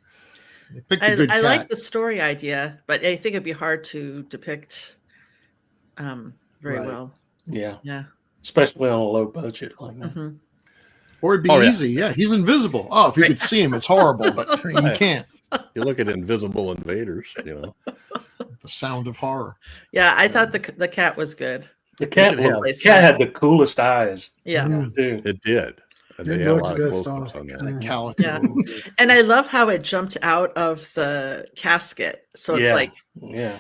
I like the story idea, but I think it'd be hard to depict very well. Yeah. Especially on a low budget like that. Mm-hmm. Or it'd be easy. Yeah, he's invisible. Oh, if you could see him, it's horrible, but you can't. You look at Invisible Invaders, The sound of horror. Yeah, I thought the cat was good. The cat, It had- the cat had the coolest eyes. Yeah. Too. It did. And It they had a looked lot of good close-ups stuff. on that. And a Yeah. calico. Yeah. And I love how it jumped out of the casket. So it's Yeah. like Yeah.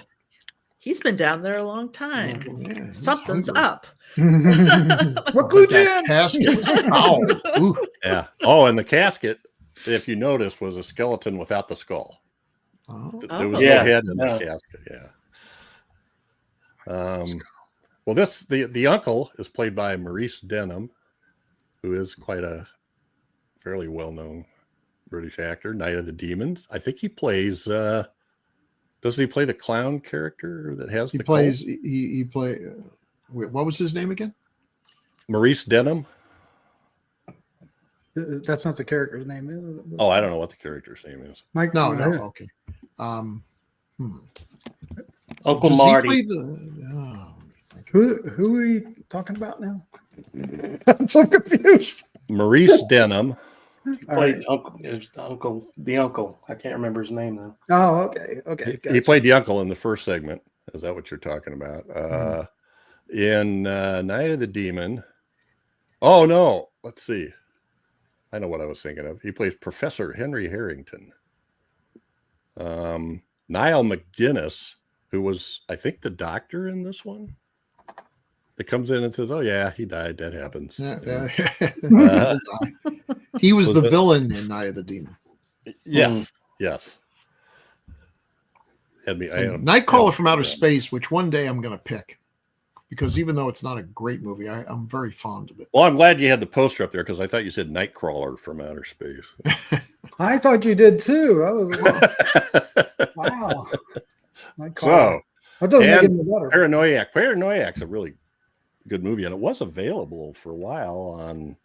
he's been down there a long time. Yeah, he's Something's hungry. up. What But glued you that in? casket was foul. Ooh. Yeah. Oh, and the casket, if you noticed, was a skeleton without the skull. Oh. There was Yeah. no head in No. the casket. Yeah. Well, the uncle is played by Maurice Denham, who is quite a fairly well-known British actor. Night of the Demons. I think he plays. Doesn't he play the clown character that has He the plays. cult? He play. Wait, what was his name again? Maurice Denham? That's not the character's name. Is it? Oh, I don't know what the character's name is. Mike. No, okay. Uncle Does Marty. he play the? Oh, Who are you talking about now? I'm so confused. Maurice Denham. Played Uncle. It was the uncle. I can't remember his name though. Oh, okay. Okay. He gotcha. played the uncle in the first segment. Is that what you're talking about? In Night of the Demon. Oh, no. Let's see. I know what I was thinking of. He plays Professor Henry Harrington. Niall McGuinness, who was, I think, the doctor in this one. It comes in and says, oh, yeah, he died. That happens. yeah. Uh, He was the it- villain in Night of the Demon. Yes. Yes. Had me. And Nightcrawler from Outer Space, which one day I'm going to pick, because even though it's not a great movie, I'm very fond of it. Well, I'm glad you had the poster up there because I thought you said Nightcrawler from Outer Space. I thought you did too. I was wow. My So, car. That doesn't make it and any better. Paranoiac. Paranoiac's a really good movie, and it was available for a while on,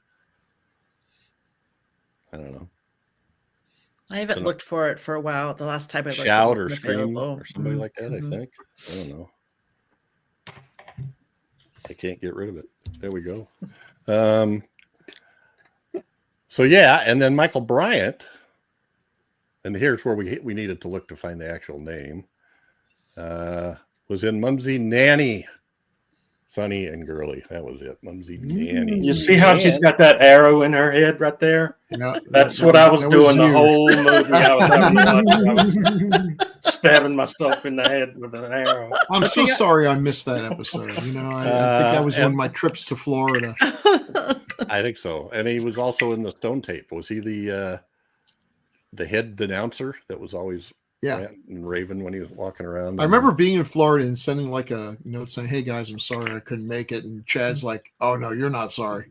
I don't know, I haven't So- looked for it for a while. The last time I looked, it Shout or wasn't Scream available. or somebody like that, Mhm. I think. I don't know. I can't get rid of it. There we go. So yeah, and then Michael Bryant, and here's where we needed to look to find the actual name, was in Mumsy Nanny, Funny and Girly. That was it, Mumsy Nanny. You see how she's got that arrow in her head right there? Yeah, That's that what I was that doing the you. whole movie. I was having fun. I was stabbing myself in the head with an arrow. I'm so sorry I missed that episode. I think that was one of and- my trips to Florida. I think so. And he was also in the Stone Tape. Was he the head announcer that was always Yeah. ranting and raving when he was walking around? I remember being in Florida and sending like a note saying, "Hey guys, I'm sorry I couldn't make it." And Chad's like, "Oh no, you're not sorry.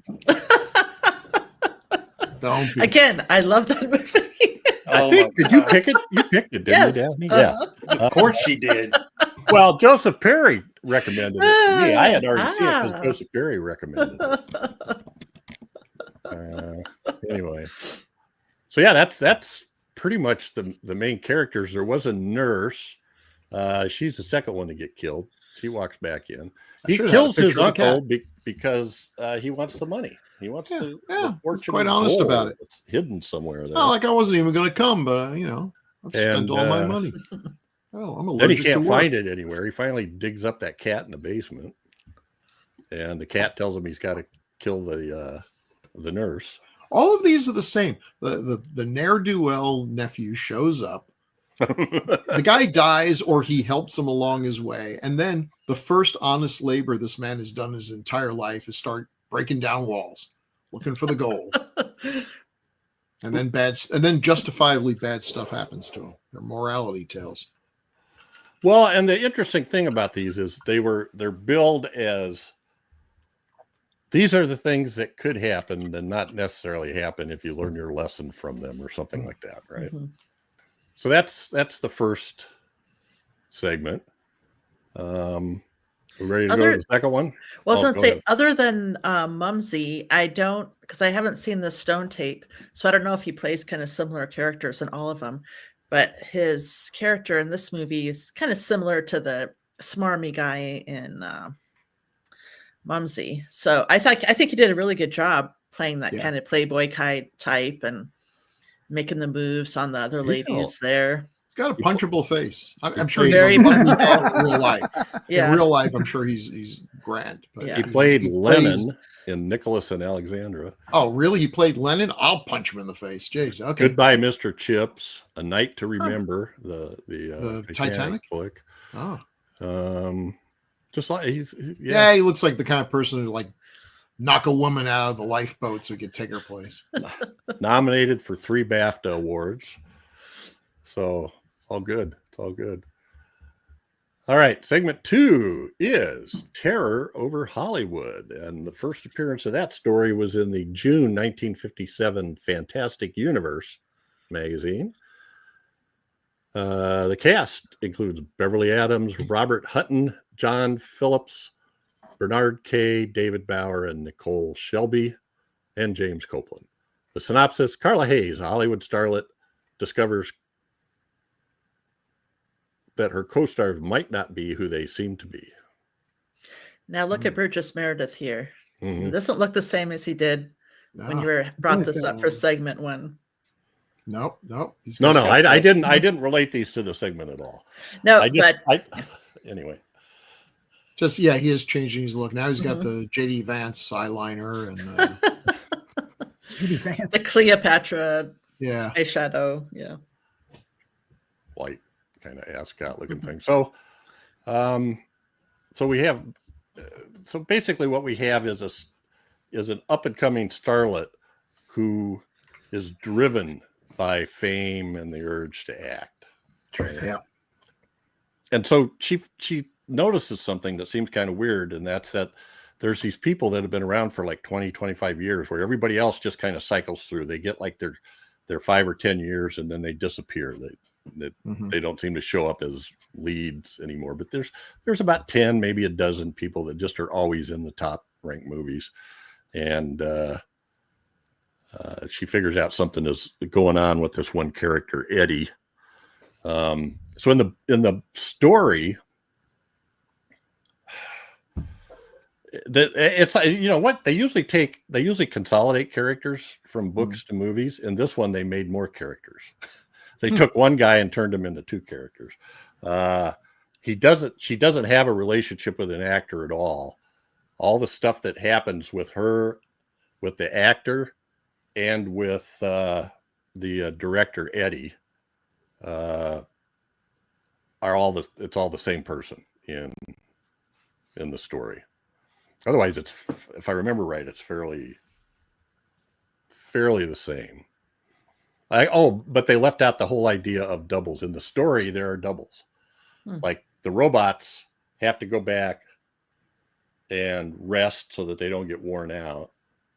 Don't be." Again, I love that movie. I Oh think, my did you God. pick it? You picked it, didn't Yes. you, Daphne? Uh-huh. Yeah. Of course she did. Well, Joseph Perry recommended it to me. I had already seen it because Ah. Joseph Perry recommended it. Anyway, so yeah, that's pretty much the main characters. There was a nurse. She's the second one to get killed. She walks back in. I He should have had a kills his picture of the uncle because he wants the money. He wants Yeah, the he's fortune. quite of honest gold about it. that's hidden somewhere there. Not like I wasn't even going to come, but I've spent And, all my money. Oh, I'm allergic Then he to can't work. find it anywhere. He finally digs up that cat in the basement, and the cat tells him he's got to kill the nurse. All of these are the same. The ne'er-do-well nephew shows up. The guy dies or he helps him along his way. And then the first honest labor this man has done his entire life is start breaking down walls, looking for the gold. And then justifiably bad stuff happens to him. They're morality tales. Well, and the interesting thing about these is they're billed as these are the things that could happen and not necessarily happen if you learn your lesson from them or something like that, right? Mhm. So that's the first segment. We ready to go to the second one? Well, I was Oh, going go to say, ahead. other than Mumsy, I don't, because I haven't seen the Stone Tape, so I don't know if he plays kind of similar characters in all of them. But his character in this movie is kind of similar to the smarmy guy in Mumsy. So I think he did a really good job playing that Yeah. kind of playboy type and making the moves on the other He's ladies there. He's got a punchable face. I'm sure he's Very a lovely punchable. man in real life. Yeah. In real life, I'm sure he's grand. But Yeah. He played Lennon plays- in Nicholas and Alexandra. Oh, really? He played Lennon? I'll punch him in the face. Jeez. Okay. Goodbye, Mr. Chips. A Night to Remember. The Titanic? flick. Oh. Just like Yeah, he looks like the kind of person who like knock a woman out of the lifeboat so he could take her place. nominated for 3 BAFTA awards. So all good. It's all good. All right. Segment 2 is Terror Over Hollywood. And the first appearance of that story was in the June 1957 Fantastic Universe magazine. The cast includes Beverly Adams, Robert Hutton, John Phillips, Bernard Kay, David Bauer, and Nicole Shelby, and James Copeland. The synopsis: Carla Hayes, a Hollywood starlet, discovers that her co-stars might not be who they seem to be. Now look at Burgess Meredith here. Mhm. He doesn't look the same as he did when you brought this up for segment 1. Nope. He's No, got- I didn't relate these to the segment at all. No, Anyway. Just he is changing his look. Now he's got Mhm. the JD Vance eyeliner and Judy Vance. the Cleopatra yeah. eyeshadow. Yeah. White kind of ascot looking thing. So we have so basically what we have is an up and coming starlet who is driven by fame and the urge to act. Yeah. And so she notices something that seems kind of weird, and that's that there's these people that have been around for like 20, 25 years where everybody else just kind of cycles through. They get like their 5 or 10 years and then they disappear. They don't seem to show up as leads anymore. But there's about 10, maybe a dozen people that just are always in the top ranked movies. And she figures out something is going on with this one character, Eddie. So in the story, it's what they usually consolidate characters from books to movies. In this one, they made more characters. They took one guy and turned him into 2 characters. She doesn't have a relationship with an actor at all. All the stuff that happens with her, with the actor, and with the director Eddie, it's all the same person in the story. Otherwise, if I remember right, it's fairly the same. But they left out the whole idea of doubles. In the story, there are doubles. Like the robots have to go back and rest so that they don't get worn out.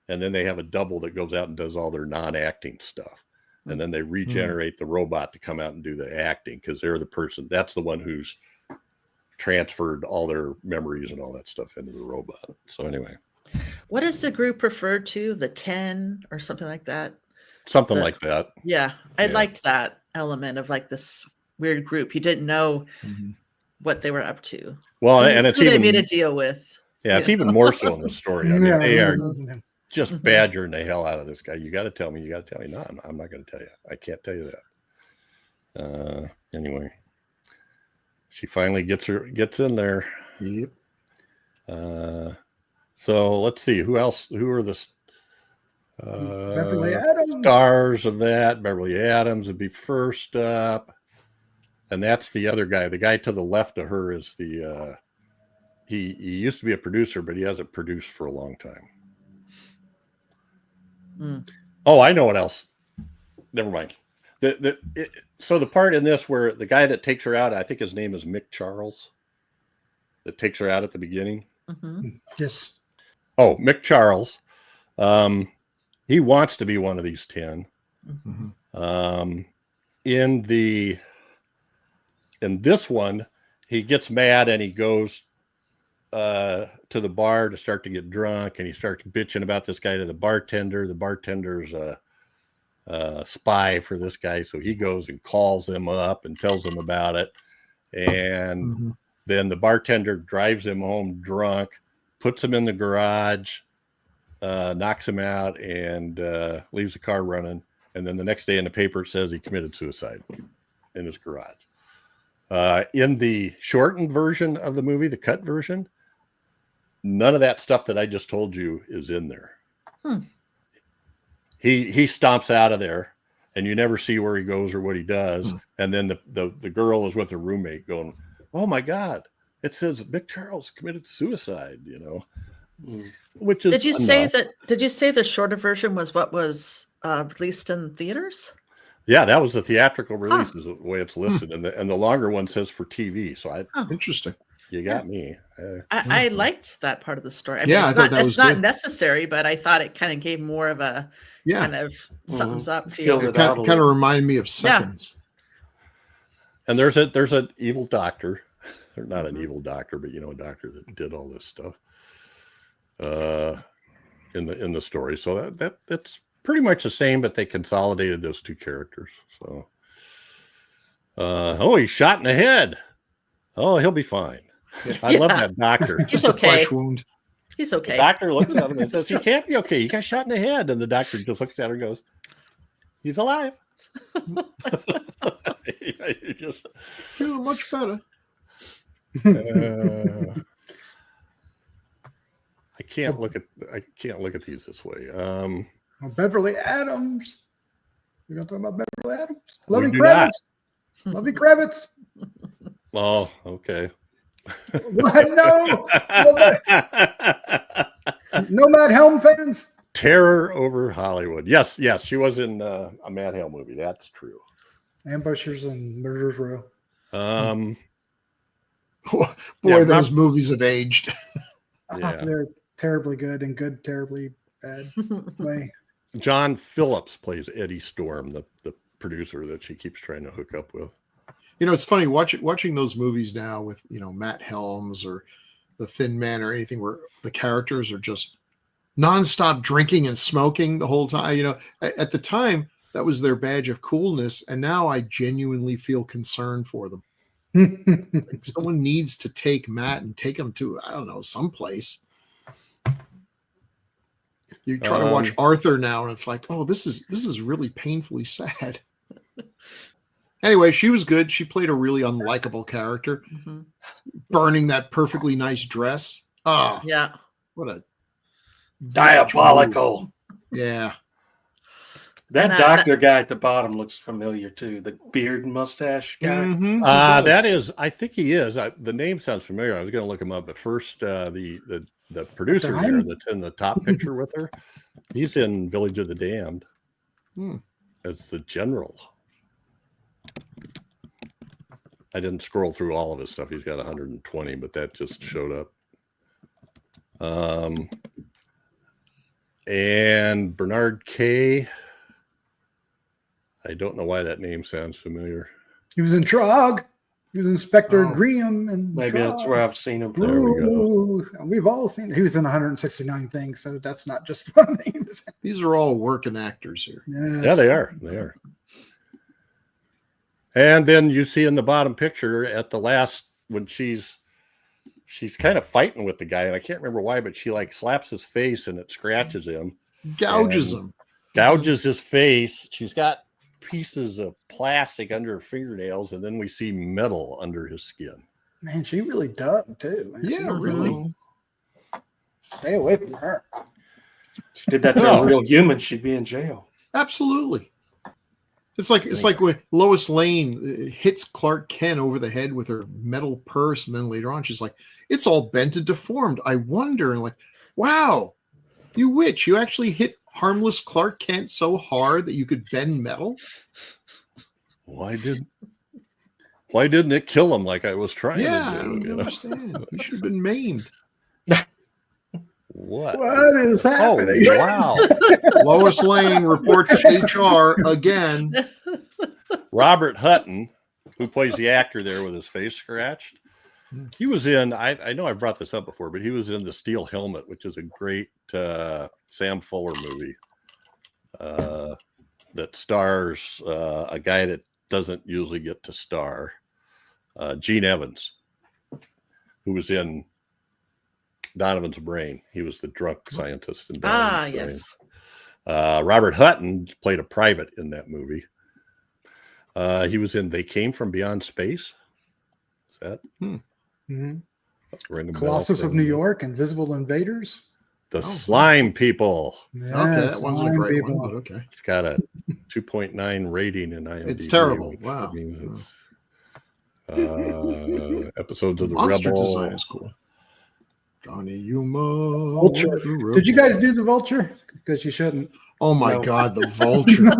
And then they have a double that goes out and does all their non-acting stuff. And then they regenerate the robot to come out and do the acting because they're the person. That's the one who's transferred all their memories and all that stuff into the robot. So anyway. What does the group refer to? The 10 or something like that? Something like that. Yeah. I liked that element of like this weird group. You didn't know what they were up to. Well, and it's who even they made a deal with. Yeah, it's even more so in the story. I mean, they are just Mhm. badgering the hell out of this guy. You got to tell me. No, I'm not going to tell you. I can't tell you that. Anyway, she finally gets in there. Yep. So let's see who else. Who are the Beverly Adams. stars of that? Beverly Adams would be first up, and that's the other guy. The guy to the left of her is the. He used to be a producer, but he hasn't produced for a long time. Oh, I know what else. Never mind. So the part in this where the guy that takes her out, I think his name is Mick Charles, that takes her out at the beginning. Yes. Oh, Mick Charles. He wants to be one of these 10. In this one, he gets mad and he goes to the bar to start to get drunk, and he starts bitching about this guy to the bartender. The bartender's a spy for this guy, so he goes and calls him up and tells him about it. And then the bartender drives him home drunk, puts him in the garage, knocks him out, and leaves the car running. And then the next day in the paper it says he committed suicide. in his garage. In the shortened version of the movie, the cut version, none of that stuff that I just told you is in there. He stomps out of there, and you never see where he goes or what he does. And then the girl is with her roommate going, "Oh my God, it says Vic Charles committed suicide," you know. Which is Did you say the shorter version was what was released in theaters? Yeah, that was the theatrical release, is the way it's listed, and the longer one says for TV. So Interesting. You got me. I liked that part of the story. I mean, Yeah, it's not necessary, but I thought it kind of gave more of a kind of something's up feel. It kind of reminded me of Seconds. And there's an evil doctor, or not an evil doctor, but a doctor that did all this stuff in the story. So that's pretty much the same, but they consolidated those two characters. So he's shot in the head. Oh, he'll be fine. I love that doctor. He's okay. Flesh wound. He's okay. The doctor looks at him and says, "He can't be okay. He got shot in the head." And the doctor just looks at her and goes, "He's alive." You're just feeling much better. I can't look at these this way. Beverly Adams. We're gonna talk about Beverly Adams. Love We you, do Kravitz. Love you, Kravitz. Oh, okay. What? No. No Matt Helm fans. Terror over Hollywood. Yes, she was in a Matt Helm movie. That's true. Ambushers and Murderers Row. Boy, those movies have aged. Yeah. They're terribly good and good terribly bad way. John Phillips plays Eddie Storm, the producer that she keeps trying to hook up with. It's funny watching those movies now with Matt Helms or The Thin Man or anything where the characters are just nonstop drinking and smoking the whole time. At the time that was their badge of coolness, and now I genuinely feel concerned for them. Like someone needs to take Matt and take him to, I don't know, someplace. You try to watch Arthur now, and it's like, oh, this is really painfully sad. Anyway, she was good. She played a really unlikable character, burning that perfectly nice dress. Oh, yeah, what a diabolical. Yeah. That doctor guy at the bottom looks familiar too. The beard and mustache guy. That is, I think he is. The name sounds familiar. I was going to look him up, but first, the producer here that's in the top picture with her, he's in Village of the Damned as the general. I didn't scroll through all of his stuff. He's got 120, but that just showed up. And Bernard K. I don't know why that name sounds familiar. He was in Trog. He was Inspector Graham, and maybe Trog. That's where I've seen him. There we go. We've all seen. He was in 169 things, so that's not just one thing. These are all working actors here. Yes. Yeah, they are. They are. And then you see in the bottom picture at the last when she's kind of fighting with the guy, and I can't remember why, but she like slaps his face and it scratches him, gouges his face. She's got pieces of plastic under her fingernails, and then we see metal under his skin. Man, she really dug too. Man. Yeah, really. Stay away from her. She did that to a real human, she'd be in jail. Absolutely. It's like when Lois Lane hits Clark Kent over the head with her metal purse, and then later on she's like, "It's all bent and deformed. I wonder." And like, wow, you witch! You actually hit harmless Clark Kent so hard that you could bend metal. Why didn't it kill him like I was trying to do? I don't understand. He should have been maimed. What is happening? Oh, wow. Lois Lane reports HR again. Robert Hutton, who plays the actor there with his face scratched, he was in, I know I've brought this up before, but he was in The Steel Helmet, which is a great Sam Fuller movie that stars a guy that doesn't usually get to star, Gene Evans, who was in Donovan's Brain. He was the drunk scientist in Donovan's Brain. Yes. Robert Hutton played a private in that movie. He was in They Came from Beyond Space. Is that Mhm. ring a bell Colossus of from New York, Invisible Invaders. The Slime People? Okay, that wasn't a Slime great people. one, but okay. It's got a 2.9 rating in IMDb. It's terrible. which Wow. means it's episodes of the Monster Rebel. design is cool. Johnny Yuma. Vulture. was a Did you rebel. guys do the Vulture? Because you shouldn't. Oh my No. God, the Vulture.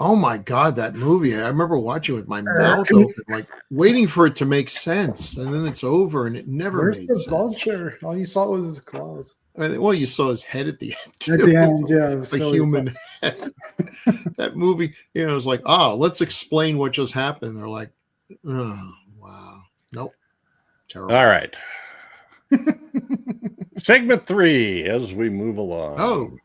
Oh my God, that movie. I remember watching with my mouth can you- open, like waiting for it to make sense. And then it's over and it never Where's made the sense. Vulture? All you saw was his claws. I mean, well, you saw his head at the end. At too. the end, yeah. It was A silly as human head. That movie, it was like, let's explain what just happened. They're like, oh, wow. Nope. Terrible. All right. Segment 3 as we move along. Oh.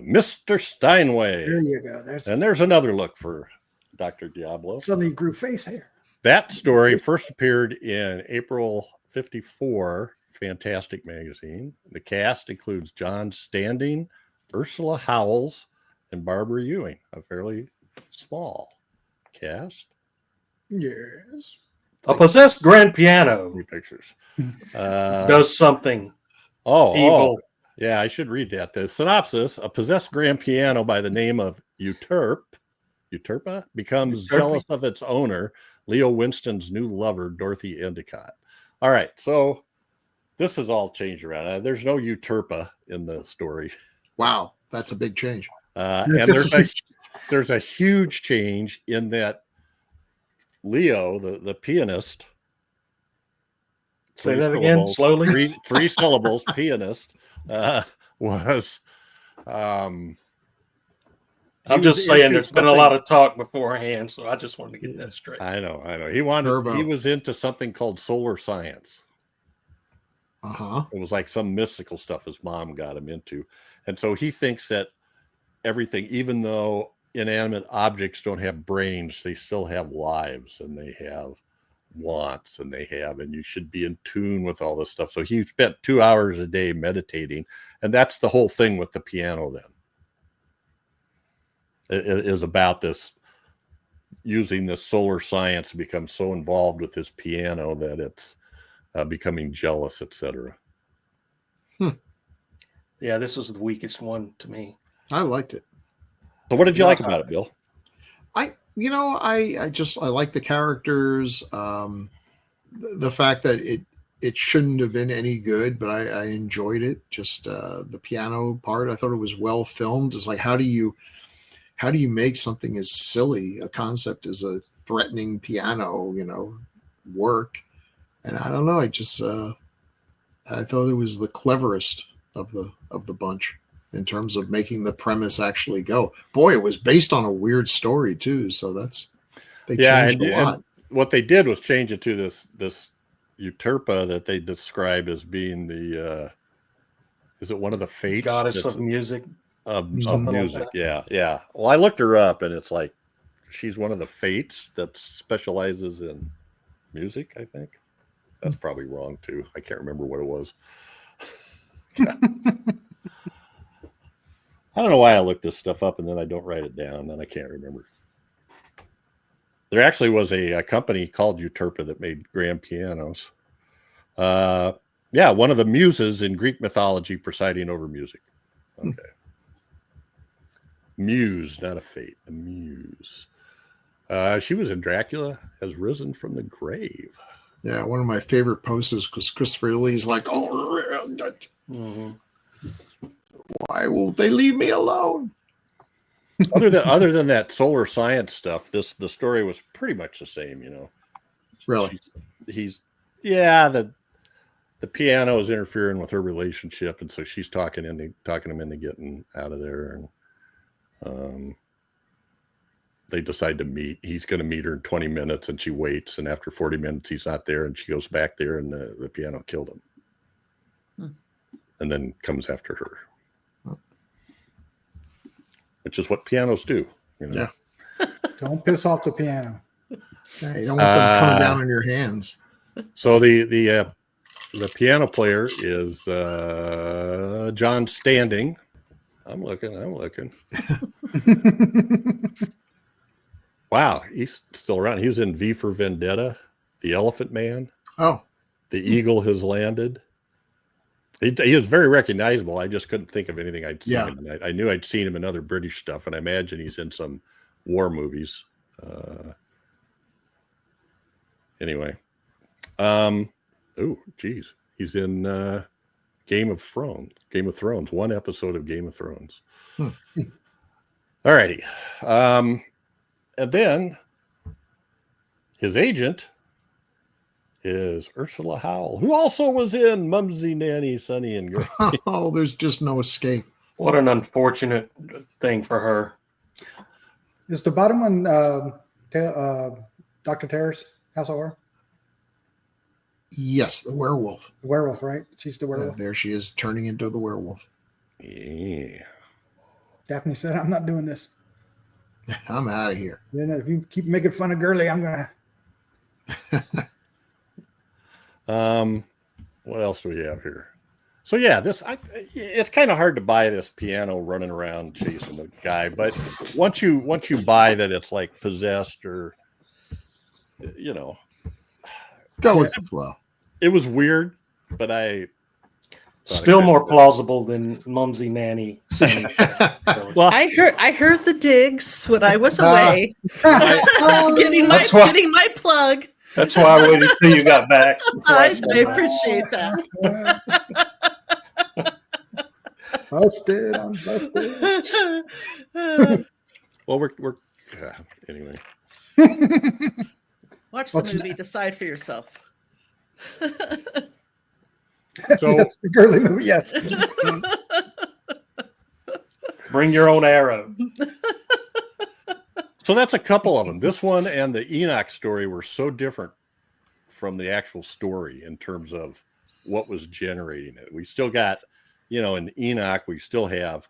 Mr. Steinway. There you go. And there's another look for Dr. Diablo. Suddenly grew face hair. That story first appeared in April 54 Fantastic magazine. The cast includes John Standing, Ursula Howells, and Barbara Ewing. A fairly small cast. Yes. A possessed grand piano 3 pictures. does something Oh, evil. yeah, I should read that. The synopsis: a possessed grand piano by the name of Euterpa becomes Euterpe? jealous of its owner, Leo Winston's new lover, Dorothy Endicott. All right, so this is all changed around. There's no Euterpa in the story. Wow. That's a big change. And there's a huge change in that Leo, the pianist, Say 3 that again, syllables, slowly. three syllables, pianist, was I'm he just was saying into there's been a something- lot of talk beforehand, so I just wanted to get that straight. I know. Turbo. He was into something called solar science. Uh-huh. It was like some mystical stuff his mom got him into. And so he thinks that everything, even though inanimate objects don't have brains, they still have lives and they have wants and you should be in tune with all this stuff. So he spent 2 hours a day meditating. And that's the whole thing with the piano then. It is about this, using this solar science to become so involved with his piano that it's becoming jealous, etc. Yeah, this was the weakest one to me. I liked it. So what did you like about it, Bill? I like the characters. The fact that it shouldn't have been any good, but I enjoyed it. Just the piano part, I thought it was well filmed. It's like, how do you make something as silly a concept as a threatening piano, work? And I don't know. I thought it was the cleverest of the bunch in terms of making the premise actually go. Boy, it was based on a weird story too. So they changed a lot. And what they did was change it to this Euterpa that they describe as being the is it one of the fates? Goddess of music. Of Something like music. that. Yeah. Well, I looked her up and it's like she's one of the fates that specializes in music, I think. That's probably wrong too. I can't remember what it was. I don't know why I looked this stuff up and then I don't write it down and I can't remember. There actually was a company called Euterpa that made grand pianos. One of the muses in Greek mythology presiding over music. Okay. Muse, not a fate, a muse. She was in Dracula Has Risen from the Grave. Yeah, one of my favorite posters because Christopher Lee's like, Mm-hmm. why won't they leave me alone? Other than that solar science stuff, the story was pretty much the same, Really? The piano is interfering with her relationship, and so she's talking him into getting out of there, and they decide to meet. He's going to meet her in 20 minutes, and she waits, and after 40 minutes, he's not there, and she goes back there, and the piano killed him, and then comes after her. Which is what pianos do, Yeah. Don't piss off the piano. Yeah, you don't want them coming down on your hands. So the piano player is John Standing. I'm looking. Wow, he's still around. He was in V for Vendetta, The Elephant Man, Oh, The Eagle Has Landed. He was very recognizable. I just couldn't think of anything I'd seen him in. I knew I'd seen him in other British stuff, and I imagine he's in some war movies. Anyway. Oh, geez. He's in Game of Thrones. One episode of Game of Thrones. All righty. And then his agent is Ursula Howell, who also was in Mumsy, Nanny, Sonny, and Gray. oh, there's just no escape. What an unfortunate thing for her. Is the bottom one Dr. Terrace, House of Horror? Yes, the werewolf. The werewolf, right? She's the werewolf. There she is, turning into the werewolf. Yeah. Daphne said, I'm not doing this. I'm out of here. Then if you keep making fun of Gurley, I'm going to... What else do we have here? So yeah, it's kind of hard to buy this piano running around chasing the guy, but once you buy that it's like possessed or go with the flow. It was weird, but I still more plausible than Mumsy, Nanny. Well, I heard the digs when I was away. Getting my plug. That's why I waited till you got back. I appreciate that. Busted. I'm busted. Well, we're anyway. Watch the movie. Decide for yourself. So that's the Gurley movie. Yes. Bring your own arrow. So that's a couple of them. This one and the Enoch story were so different from the actual story in terms of what was generating it. We still got, in Enoch, we still have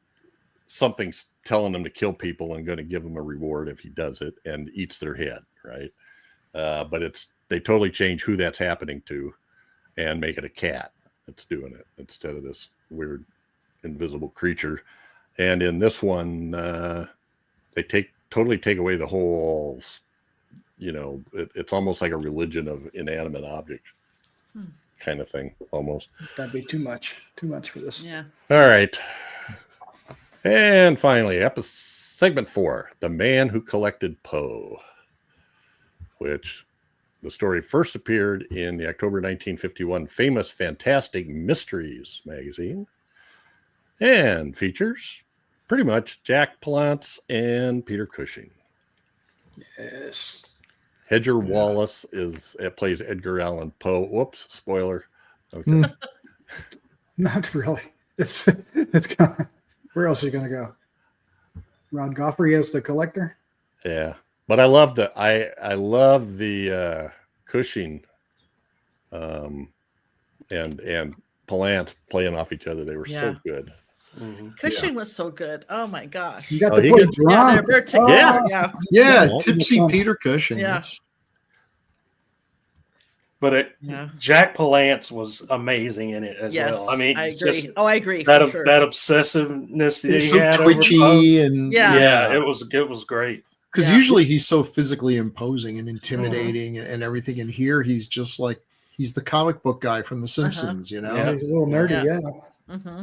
something telling him to kill people and going to give him a reward if he does it and eats their head, right? But they totally change who that's happening to and make it a cat that's doing it instead of this weird invisible creature. And in this one, they totally take away the whole, it's almost like a religion of inanimate objects kind of thing, almost. That'd be too much for this. Yeah. All right. And finally, segment 4, The Man Who Collected Poe, which the story first appeared in the October 1951 famous Fantastic Mysteries magazine and features pretty much Jack Palance and Peter Cushing. Yes. Hedger Wallace plays Edgar Allan Poe. Whoops, spoiler. Okay. Not really. It's kind of, where else are you going to go? Ron Goffrey as the collector? Yeah. But I love the Cushing and Palance playing off each other. They were so good. Mm-hmm. Cushing was so good. Oh my gosh! You got to put drunk. They're together. Yeah, tipsy Peter Cushing. Yeah. But Jack Palance was amazing in it as well. I mean, I agree. I agree. That obsessiveness that he's he so had twitchy and it was great. Because usually he's so physically imposing and intimidating and everything. And here he's just like he's the comic book guy from The Simpsons. He's a little nerdy. Yeah. Mm-hmm.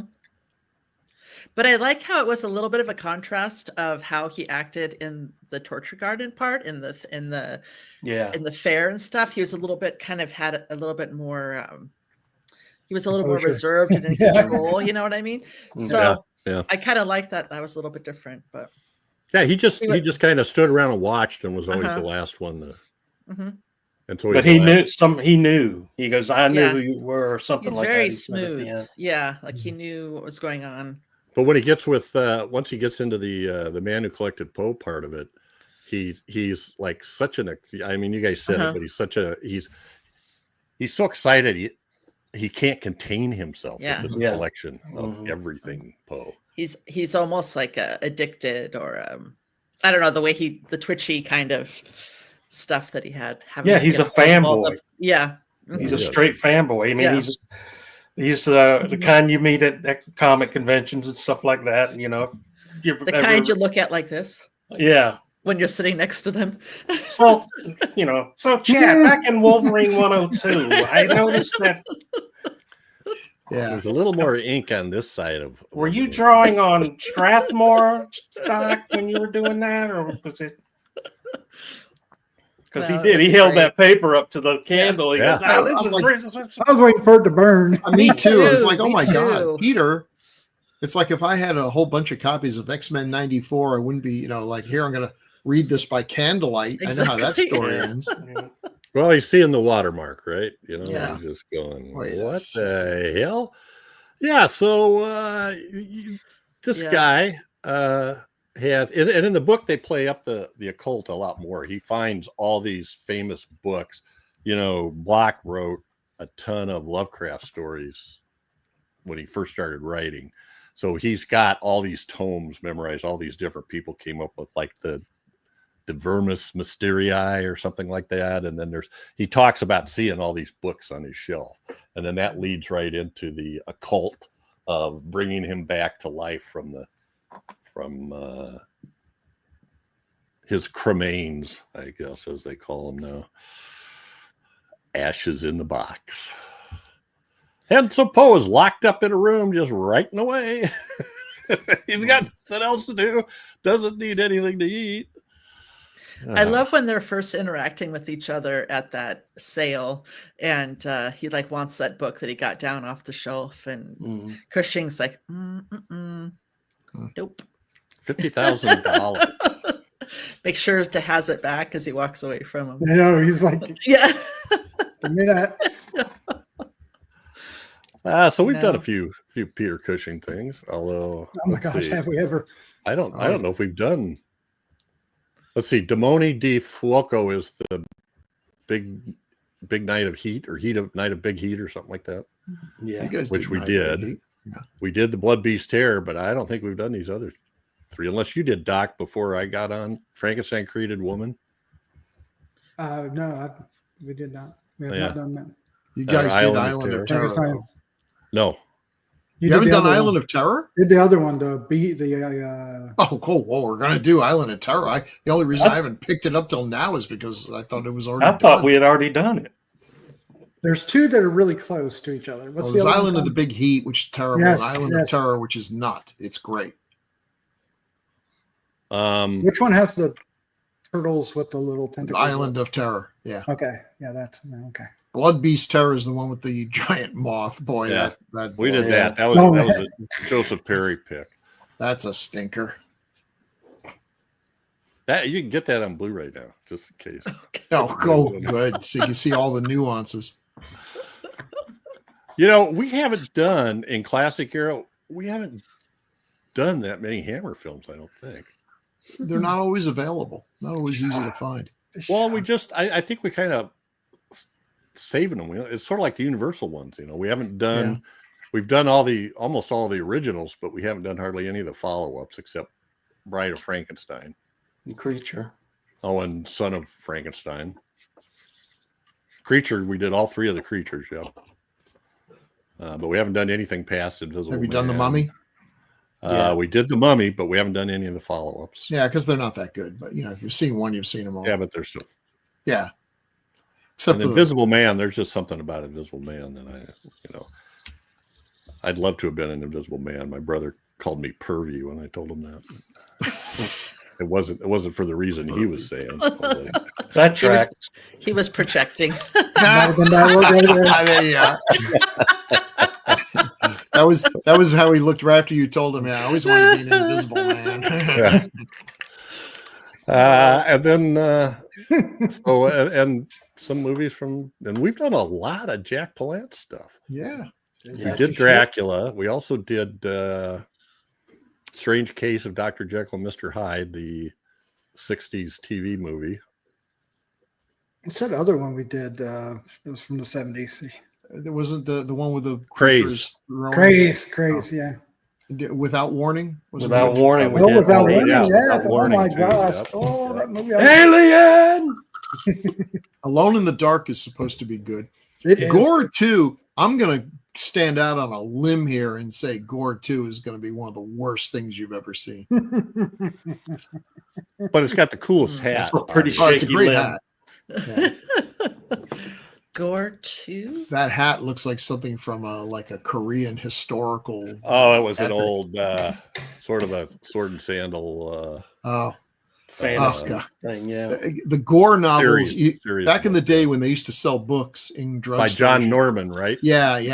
But I like how it was a little bit of a contrast of how he acted in the torture garden part, in the fair and stuff. He was a little bit had a little bit more. He was a little more reserved and in control. You know what I mean? So I kind of liked that. That was a little bit different, but he just kind of stood around and watched and was always the last one to. Mm-hmm. And so but he knew. He goes, I knew who you were, or something He's like that. Very smooth. Yeah, like he knew what was going on. But when he gets once he gets into the Man Who Collected Poe part of it, he's like such I mean, you guys said it, but he's so excited he can't contain himself with this collection of everything Poe. He's almost like addicted, or I don't know, the way the twitchy kind of stuff that he had. He's a fanboy. Mm-hmm. He's a straight fanboy. I mean, he's the kind you meet at comic conventions and stuff like that. The kind you look at like this. Yeah. when you're sitting next to them. So, so Chad, back in Wolverine 102, I noticed that. Yeah. There's a little more ink on this side of. Were you drawing on Strathmore stock when you were doing that, or was it? Because No, he did. He it's held great. that paper up to the candle. He Yeah. goes, "Oh, this I'm is like- I was waiting for it to burn. Me too. It's like, oh Me my too. God, Peter. It's like if I had a whole bunch of copies of X-Men 94, I wouldn't be, like, here, I'm going to read this by candlelight. I know how that Exactly. story Yeah. ends. Well, he's seeing the watermark, right? Yeah. He's just going, Wait a what second. the hell? Yeah. So this Yeah. guy has, and in the book, they play up the occult a lot more. He finds all these famous books. Block wrote a ton of Lovecraft stories when he first started writing. So he's got all these tomes memorized. All these different people came up with like the Vermis Mysterii or something like that. And then he talks about seeing all these books on his shelf. And then that leads right into the occult of bringing him back to life from his cremains, I guess, as they call them now. Ashes in the box. And so Poe is locked up in a room just writing away. He's got nothing else to do. Doesn't need anything to eat. I love when they're first interacting with each other at that sale, and he like wants that book that he got down off the shelf, and Cushing's like, nope. $50,000. Make sure to has it back as he walks away from him. He's like, Yeah. give me that. So we've done a few Peter Cushing things. Although, Oh my gosh, have we ever? I don't know if we've done. Let's see. Demoni di Fuoco is the big night of heat, or night of big heat, or something like that. Yeah, You guys Which we Night of did. the Heat. Yeah. We did the Blood Beast Terror, but I don't think we've done these other three, unless you did, Doc, before I got on. Frankenstein Created Woman. No, we did not. We have Yeah. not done that. You guys did Island of Island of Terror. Terror. though. No. You did haven't the done other Island one. of Terror? Did the other one, the Oh, cool. Well, we're going to do Island of Terror. The only reason I haven't picked it up till now is because I thought it was already I thought done. we had already done it. there's two that are really close to each other. What's Well, the there's other Island one of the called? Big Heat, which is terrible, Yes, and Island yes. of Terror, which is not. It's great. Which one has the turtles with the little tentacles? Island of Terror. Yeah. Okay, yeah, that's okay. Blood Beast Terror is the one with the giant moth. Boy, Yeah. that We did boy, that. That was, Oh, that was a Joseph Perry pick. That's a stinker. That you can get that on Blu-ray now, just in case. Oh, good. So you can see all the nuances. We haven't done in Classic Era. We haven't done that many Hammer films, I don't think. They're not always available. Not always easy to find. Well, I think we kind of saving them. It's sort of like the Universal ones. We haven't done. We've done almost all the originals, but we haven't done hardly any of the follow-ups except Bride of Frankenstein. Creature. Oh, and Son of Frankenstein. Creature, we did all three of the creatures, yeah. But we haven't done anything past Invisible Have you done The Man. Mummy? We did The Mummy, but we haven't done any of the follow-ups. Yeah, because they're not that good. But if you've seen one, you've seen them all. Yeah, but there's still. Yeah. Except And for Invisible Man, there's just something about Invisible Man that I'd love to have been an Invisible Man. My brother called me pervy when I told him that. It wasn't for the reason he was saying. That track. He was projecting. Might have been that one right there. That was how he looked right after you told him. Yeah, I always wanted to be an Invisible Man. And then and some movies and we've done a lot of Jack Palance stuff. Yeah. We did Dracula. We also did Strange Case of Dr. Jekyll and Mr. Hyde, the 60s TV movie. What's that other one we did? It was from the 70s. There wasn't the one with the Craze. Craze, yeah. Without Warning? Without Warning. we Oh, did. Without Warning, yeah, yeah. Without Oh Warning, my too. gosh. Yep. Oh, Yep. that movie. Alien. Alone in the Dark is supposed to be good. It is. Gore 2, I'm going to stand out on a limb here and say Gore 2 is going to be one of the worst things you've ever seen. But it's got the coolest hat. That's a pretty Oh, it's a shaky great limb. hat. Yeah. Gore 2? That hat looks like something from like a Korean historical. Oh, it was an epic. old sort of a sword and sandal Fantasy God. thing, yeah. The Gore novels series back in the day when they used to sell books in drugstores. by John Norman, right? Yeah. you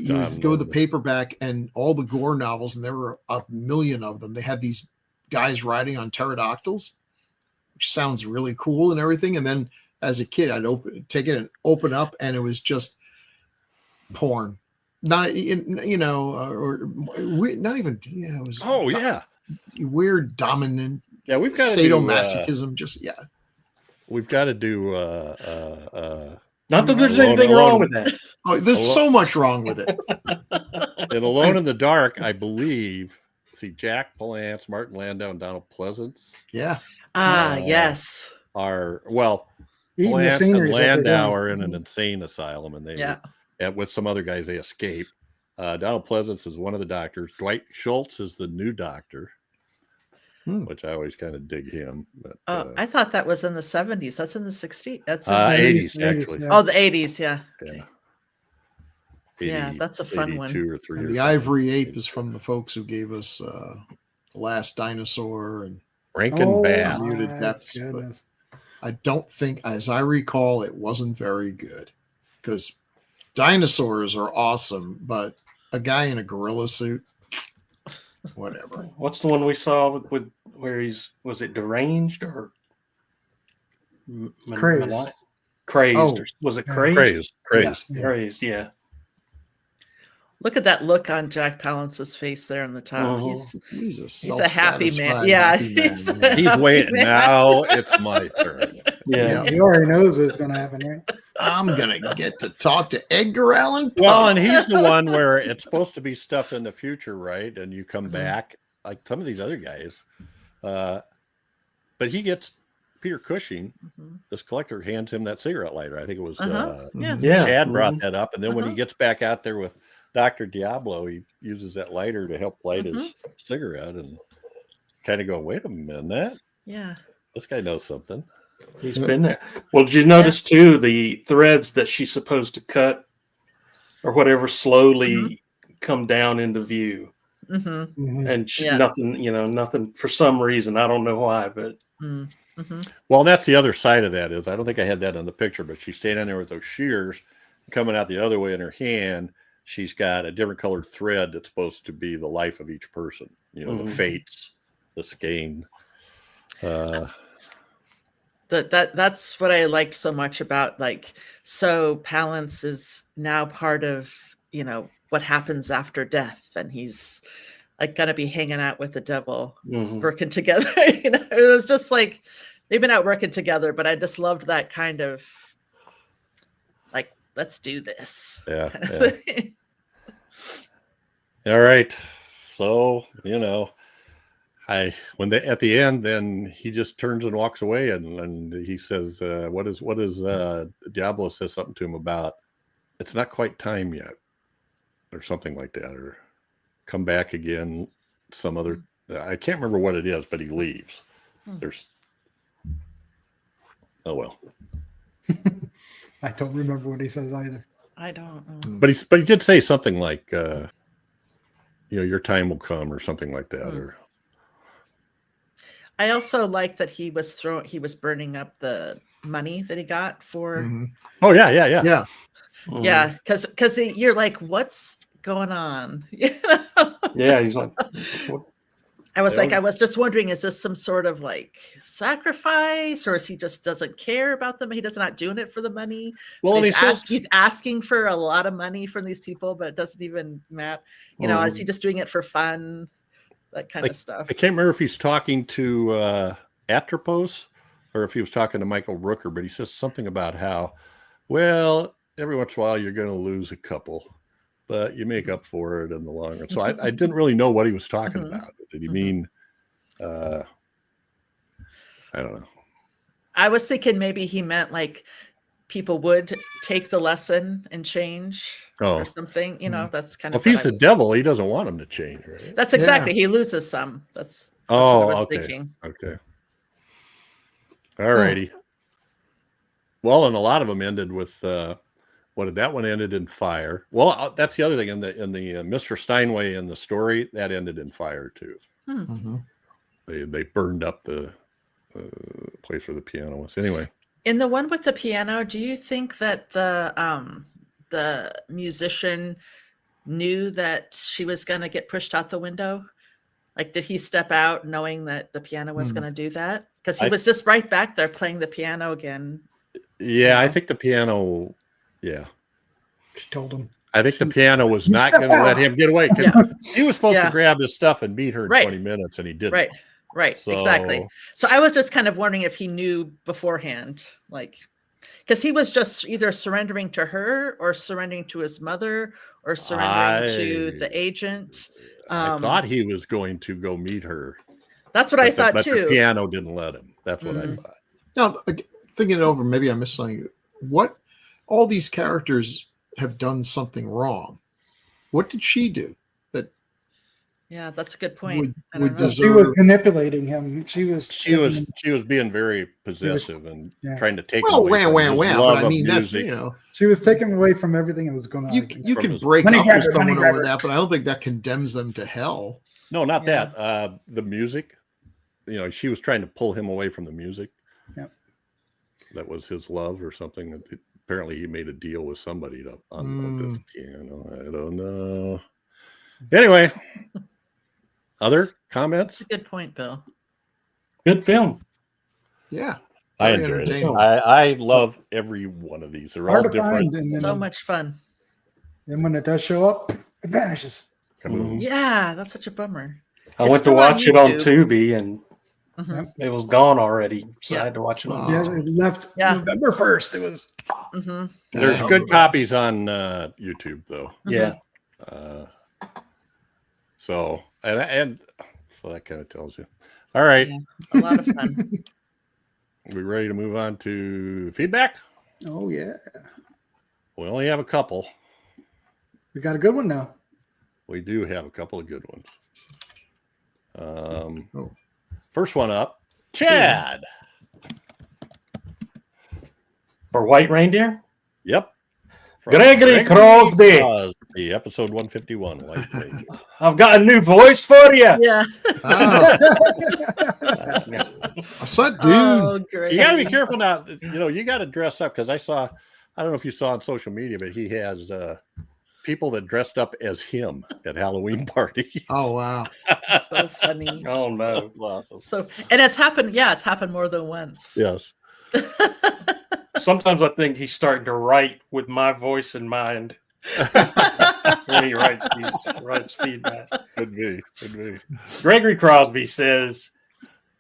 John would go to the Norman. paperback and all the Gore novels, and there were a million of them. They had these guys riding on pterodactyls, which sounds really cool and everything. And then as a kid, I'd take it and open up, and it was just porn. Not, you know, or not even, yeah, it was weird, dominant. Yeah, we've got sadomasochism. We've got to do Not that there's Alone- anything Alone- wrong with that. Oh, there's so much wrong with it. in Alone in the Dark, I believe. See, Jack Palance, Martin Landau, and Donald Pleasance Yeah. Yes. are Eating the Palance and scenery is what they're Landau doing. are in an insane asylum, and and with some other guys they escape. Donald Pleasance is one of the doctors. Dwight Schultz is the new doctor, which I always kind of dig him. But, I thought that was in the 70s. That's in the 60s. That's in 80s, 80s, actually. yeah. Oh, the 80s. Yeah. Yeah. Yeah, that's a fun one. 82 or 3 And or the something. Ivory Ape is from the folks who gave us The Last Dinosaur and Rankin Oh, Bass. my Muted Depths, but- goodness. I don't think, as I recall, it wasn't very good because dinosaurs are awesome, but a guy in a gorilla suit, whatever. What's the one we saw with where was it deranged or Crazed. Crazed, Oh, or was it yeah. crazed? Craze. Yeah. Crazed, yeah. Look at that look on Jack Palance's face there on the top. Mhm. He's a happy man. self-satisfied Yeah, happy man, he's yeah. He's waiting. Now it's my turn. Yeah. He already knows what's going to happen, right? I'm gonna get to talk to Edgar Allan Poe. Well, and he's the one where it's supposed to be stuff in the future, right? And you come Mhm. back like some of these other guys. But he gets Peter Cushing, this collector, hands him that cigarette lighter. I think it was Yeah. Yeah. Chad brought Mhm. that up. And then when he gets back out there with Dr. Diablo, he uses that lighter to help light his cigarette and kind of go, wait a minute, Yeah. this guy knows something. He's been there. Well, did you notice too the threads that she's supposed to cut or whatever slowly come down into view? Mm-hmm. Mhm. And Yeah. nothing for some reason. I don't know why, but Mm-hmm. Well, that's the other side of that is I don't think I had that on the picture, but she's standing there with those shears coming out the other way in her hand. She's got a different colored thread that's supposed to be the life of each person. You know, the fates, the skein. That's what I liked so much about so Palance is now part of what happens after death, and he's gonna be hanging out with the devil, working together. It was just like they've been out working together, but I just loved that kind of let's do this. Yeah. kind of thing. All right. So, at the end, then he just turns and walks away and he says, what is Diablo says something to him about, it's not quite time yet or something like that, or come back again, some other, I can't remember what it is, but he leaves. Oh, well, I don't remember what he says either. I don't know. but he did say something like, your time will come or something like that. Or I also like that he was burning up the money that he got for. Oh yeah. Yeah. Yeah, because you're like, what's going on? Yeah, he's like, what? I was just wondering, is this some sort of sacrifice, or is he just doesn't care about them? He's not doing it for the money. Well, and He's asking for a lot of money from these people, but it doesn't even matter. Is he just doing it for fun? That kind of stuff. I can't remember if he's talking to Atropos or if he was talking to Michael Rooker, but he says something about how, well, every once in a while you're going to lose a couple, but you make up for it in the long run. So I didn't really know what he was talking about. Did he mean, I don't know. I was thinking maybe he meant people would take the lesson and change Oh. or something. You know, that's kind Well, of. if he's the devil, he doesn't want him to change, right? That's exactly. He loses some. That's what I Oh, was okay. thinking. Okay. All righty. Well, and a lot of them ended with what did that one ended in fire? Well, that's the other thing in the Mr. Steinway in the story that ended in fire too. They burned up the place where the piano was. Anyway, In the one with the piano, do you think that the musician knew that she was going to get pushed out the window? Like, did he step out knowing that the piano was going to do that? Because he was just right back there playing the piano again. Yeah, I think the piano. Yeah, She told him. I think the piano was not going to let him get away because he was supposed to grab his stuff and beat her in 20 minutes, and he didn't. Right, exactly. So I was just kind of wondering if he knew beforehand, like, because he was just either surrendering to her or surrendering to his mother or surrendering to the agent. I thought he was going to go meet her. That's what I thought but too. The piano didn't let him. That's what I thought. Now, thinking it over, maybe I missed something. What all these characters have done something wrong. What did she do? Yeah, that's a good point. She was manipulating him. She was being very possessive and trying to take. Well, but I mean, that's She was taken away from everything that was going on. You can break up with someone over that, but I don't think that condemns them to hell. No, not that. The music. She was trying to pull him away from the music. Yep. That was his love or something. Apparently, he made a deal with somebody on this piano. I don't know. Anyway. Other comments? That's a good point, Bill. Good film. Yeah. I enjoyed it. I love every one of these. They're all different. So much fun. And when it does show up, it vanishes. Yeah, that's such a bummer. I went to watch it on Tubi and it was gone already. So I had to watch it on Yeah, it left November 1st. It was. There's good copies on YouTube, though. Yeah. So that kind of tells you. All right. Yeah, a lot of fun. We ready to move on to feedback? Oh, yeah. We only have a couple. We got a good one now. We do have a couple of good ones. First one up, Chad. For White Reindeer? Yep. Gregory Crosby. Episode 151, White Reindeer. I've got a new voice for you. Yeah. I saw dude. Oh, great. You got to be careful now. You got to dress up because I don't know if you saw on social media, but he has people that dressed up as him at Halloween party. Oh, wow. So funny. Oh, no. So, and it's happened. Yeah, it's happened more than once. Yes. Sometimes I think he's starting to write with my voice in mind when he writes feedback. Could be. Gregory Crosby says,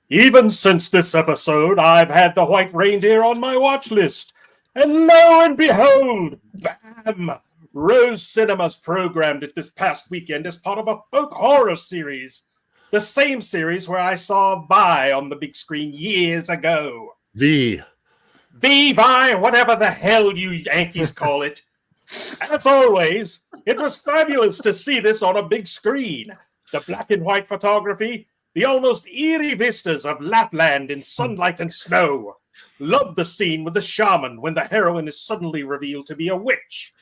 even since this episode, I've had the White Reindeer on my watch list. And lo and behold, bam! Rose Cinemas programmed it this past weekend as part of a folk horror series. The same series where I saw Vi on the big screen years ago. Vi, whatever the hell you Yankees call it. As always, it was fabulous to see this on a big screen. The black and white photography, the almost eerie vistas of Lapland in sunlight and snow. Love the scene with the shaman when the heroine is suddenly revealed to be a witch.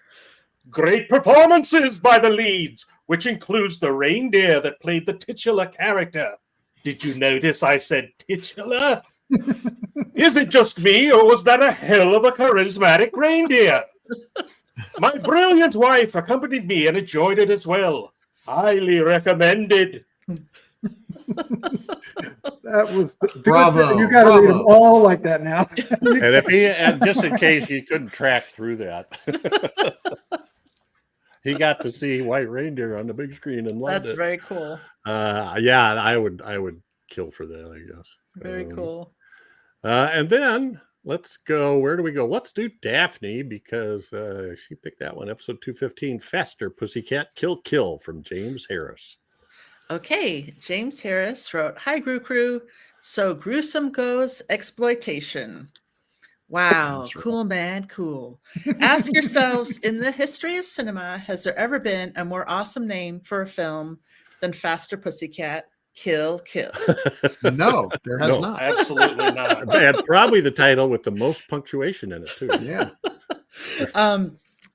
Great performances by the leads, which includes the reindeer that played the titular character. Did you notice I said titular? Is it just me, or was that a hell of a charismatic reindeer? My brilliant wife accompanied me and enjoyed it as well. Highly recommended. That was bravo. You got to read them all like that now. And just in case he couldn't track through that, he got to see White Reindeer on the big screen and loved it. That's very cool. Yeah, I would kill for that, I guess. Very cool. And then let's go. Where do we go? Let's do Daphne because she picked that one. Episode 215, Faster Pussycat Kill from James Harris. Okay, James Harris wrote, "Hi, Grue-Crew. So Gruesome goes exploitation. Wow, That's right. cool, man, cool. Ask yourselves, in the history of cinema, has there ever been a more awesome name for a film than Faster Pussycat, Kill, Kill? No, there has No. not. Absolutely not. And probably the title with the most punctuation in it too. Yeah.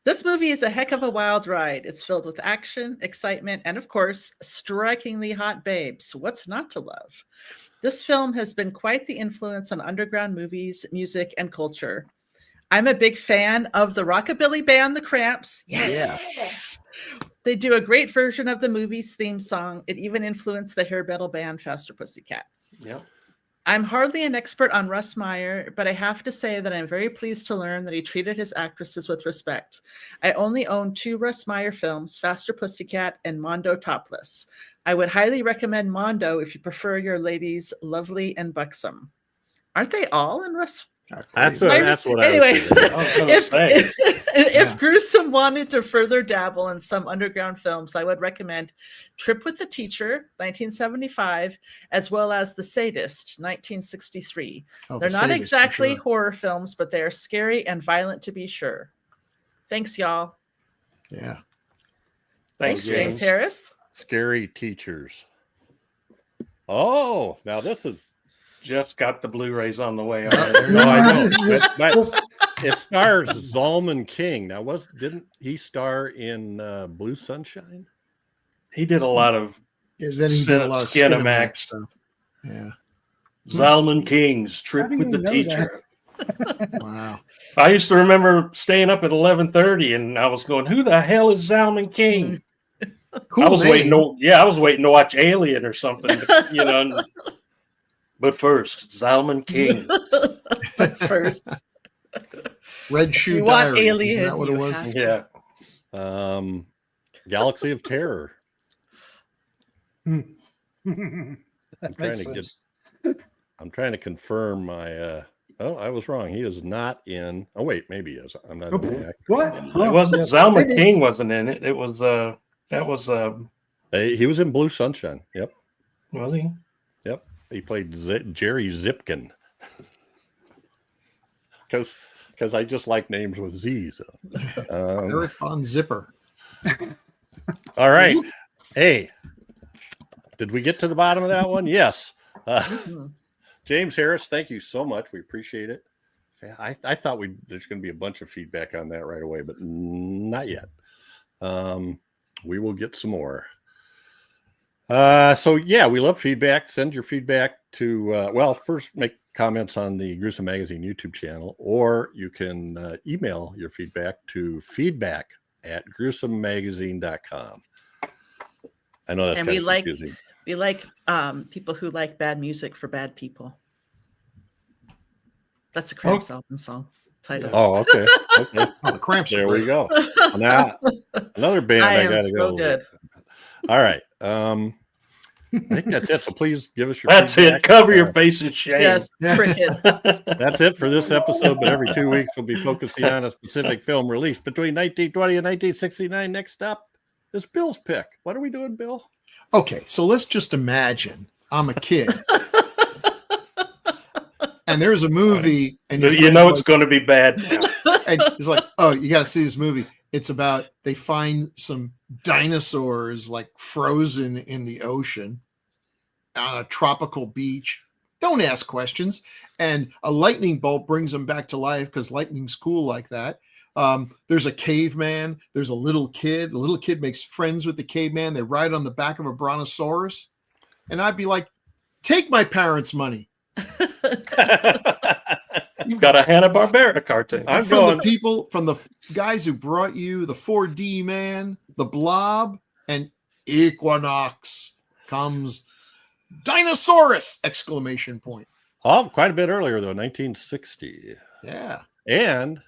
This movie is a heck of a wild ride. It's filled with action, excitement, and of course, strikingly hot babes. What's not to love? This film has been quite the influence on underground movies, music, and culture. I'm a big fan of the rockabilly band, The Cramps. Yes. They do a great version of the movie's theme song. It even influenced the hair metal band Faster Pussycat. Yep. I'm hardly an expert on Russ Meyer, but I have to say that I'm very pleased to learn that he treated his actresses with respect. I only own 2 Russ Meyer films, Faster Pussycat and Mondo Topless. I would highly recommend Mondo if you prefer your ladies lovely and buxom. Aren't they all in Russ? That's what Anyway, I was thinking. I was gonna say. if Gruesome wanted to further dabble in some underground films, I would recommend Trip with the Teacher, 1975, as well as The Sadist, 1963. Oh, They're The not Sadist, for exactly sure. horror films, but they are scary and violent to be sure. Thanks, y'all. Yeah. Thanks, James Harris. Scary Teachers. Oh, now this is Jeff's got the Blu-rays on the way. no, I know. But it stars Zalman King. Now, didn't he star in Blue Sunshine? He did a lot of Is that he did a lot of Skinamax Skinamax stuff? Yeah. Zalman King's Trip How do with you the know Teacher. Wow. I used to remember staying up at 11:30, and I was going, "Who the hell is Zalman King?" Cool I was name. I was waiting to watch Alien or something, you know. But first, Zalman King. First, Red Shoe you want Diaries. Alien, Isn't that what it you was? have Yeah. Galaxy of Terror. That I'm makes trying to sense. I'm trying to confirm my. Oh, I was wrong. He is not in. Oh wait, maybe he is. I'm not. In the act. What? It wasn't Yes. Zalman Maybe. King wasn't in it. It was that was He was in Blue Sunshine. Yep. was he? Yep. He played Jerry Zipkin. Because I just like names with Z's. Eric Von Zipper. All right. Hey, did we get to the bottom of that one? Yes. James Harris, thank you so much. We appreciate it. I thought there's going to be a bunch of feedback on that right away, but not yet. We will get some more. So yeah, we love feedback. Send your feedback to, first make comments on the Gruesome Magazine YouTube channel, or you can email your feedback to feedback@gruesomemagazine.com. I know that's And kind we of like confusing. people who like bad music for bad people. That's a Cramps album song title. Oh, okay. Okay. Oh, the Cramps. There we go. Now, another band I am gotta so go. good. All right. I think that's it. So please give us your That's feedback. it. Cover your face in shame. Yes, crickets. That's it for this episode, but every 2 weeks we'll be focusing on a specific film released between 1920 and 1969. Next up is Bill's pick. What are we doing, Bill? Okay, so let's just imagine I'm a kid. And there's a movie, and your You know friend's it's going to be bad now. and it's like, oh, you got to see this movie. It's about they find some dinosaurs like frozen in the ocean on a tropical beach. Don't ask questions. And a lightning bolt brings them back to life because lightning's cool like that. There's a caveman. There's a little kid. The little kid makes friends with the caveman. They ride on the back of a brontosaurus. And I'd be like, take my parents' money. You've got a Hanna-Barbera cartoon. I'm from going. the people, from the guys who brought you the 4D Man, the Blob, and Equinox comes Dinosaurus! Exclamation point. Oh, quite a bit earlier though, 1960. Yeah. And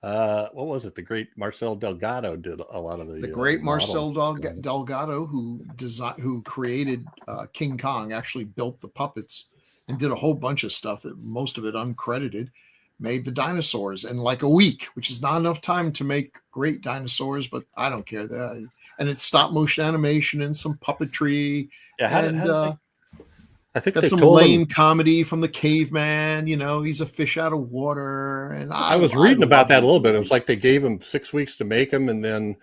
what was it? The great Marcel Delgado did a lot of The great Marcel models. Delgado, who created King Kong, actually built the puppets and did a whole bunch of stuff, most of it uncredited, made the dinosaurs in like a week, which is not enough time to make great dinosaurs, but I don't care. And it's stop motion animation and some puppetry. Yeah, how and did I think Got they some told lame him, comedy from the caveman. You know, he's a fish out of water. And I was reading about love that a those little bit. It movies. was like they gave him 6 weeks to make them, and then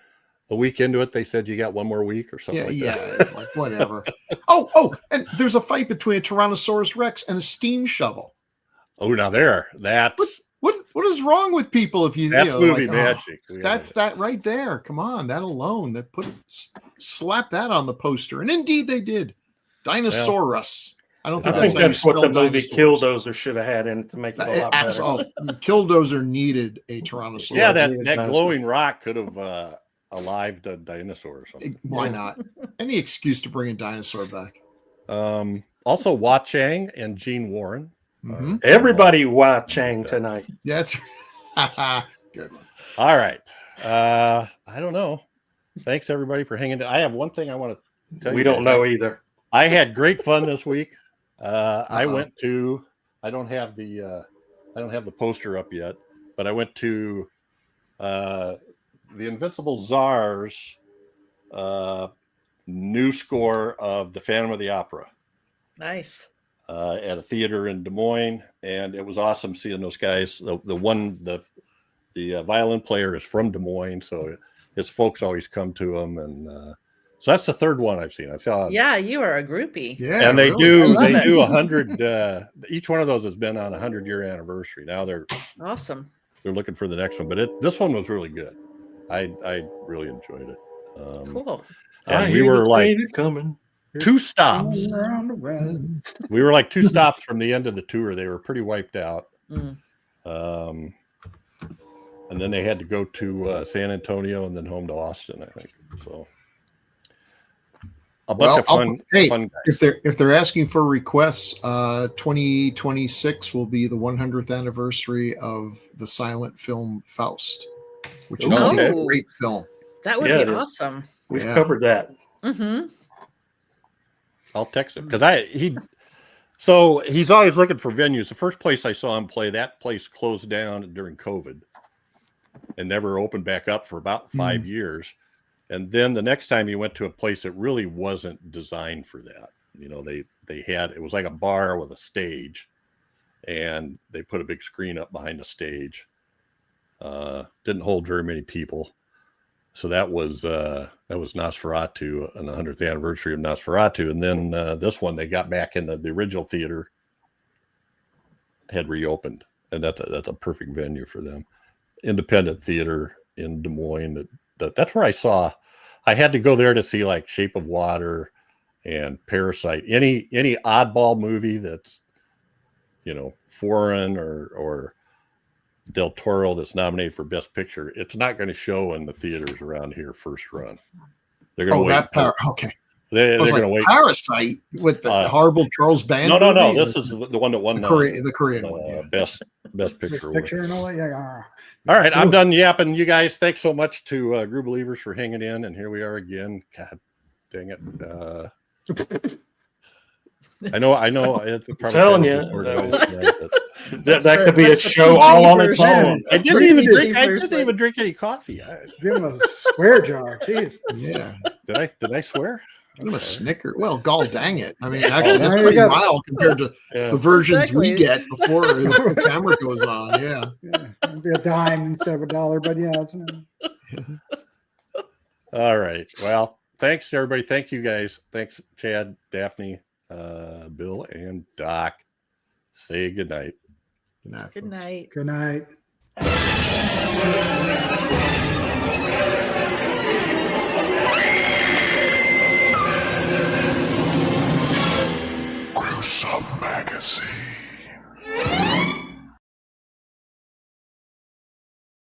a week into it, they said you got one more week or something Yeah, like that. yeah. It's like whatever. Oh, and there's a fight between a Tyrannosaurus Rex and a steam shovel. Oh, now that's What is wrong with people if you that's know, movie like, magic. that's that right there. Come on, that alone. Slap that on the poster. And indeed they did. Dinosaurus. I don't I think think how you that's what the spell movie dinosaurs. Killdozer should have had in it to make it a lot better. Killdozer needed a Tyrannosaurus. yeah, that dinosaur. glowing rock could have alived a dinosaur or something. Why not? Any excuse to bring a dinosaur back. Also, Hua Chang and Gene Warren. Mhm. Everybody watching tonight. That's good one. All right. I don't know. Thanks everybody for hanging. I have one thing I want to tell you. We don't guys. know either. I had great fun this week. I went to. I don't have the poster up yet, but I went to the Invincible Czars new score of the Phantom of the Opera Nice. at a theater in Des Moines, and it was awesome seeing those guys. The violin player is from Des Moines, so his folks always come to him, and so that's the third one I've seen. I saw. Yeah, you are a groupie. Yeah, And they really. do I love it. 100. Each one of those has been on a 100-year anniversary. Now they're Awesome. looking for the next one, but this one was really good. I really enjoyed it. Cool. And we were like coming. 2 stops. Around the round. We were like 2 stops from the end of the tour. They were pretty wiped out. Mm. And then they had to go to San Antonio and then home to Austin, I think. So a bunch of fun guys. If they're asking for requests, 2026 will be the 100th anniversary of the silent film Faust, which is Okay. a great film. That would Yeah, be it is. awesome. We've Yeah. covered that. Mm-hmm. I'll text him because so he's always looking for venues. The first place I saw him play, that place closed down during COVID and never opened back up for about 5 years. And then the next time he went to a place that really wasn't designed for that. You know, it was like a bar with a stage, and they put a big screen up behind the stage. Didn't hold very many people. So that was Nosferatu on the 100th anniversary of Nosferatu. And then this one, they got back in the original theater, had reopened. And that's a perfect venue for them. Independent theater in Des Moines. That's where I had to go there to see like Shape of Water and Parasite. Any oddball movie that's, foreign or Del Toro that's nominated for Best Picture, it's not going to show in the theaters around here first run. They're going to wait. Okay. They're going to wait. Parasite with the horrible Charles Band. No. movie? This is the one that won the Korean one. Yeah. Best Picture. Picture and all that. Yeah. All right, I'm done yapping. You guys, thanks so much to Grue Believers for hanging in, and here we are again. God dang it! I know. It's probably telling you, that could be a show all on its own. I didn't even drink any coffee. Give him a swear jar. Jeez. Yeah. Did I swear? Give him a snicker. Well, gall dang it. I mean, actually, that's pretty mild compared to the versions we get before the camera goes on. Yeah. It'd be a dime instead of $1, but yeah. All right. Well, thanks everybody. Thank you guys. Thanks, Chad, Daphne, Bill, and Doc. Say good night. Good night. Good night.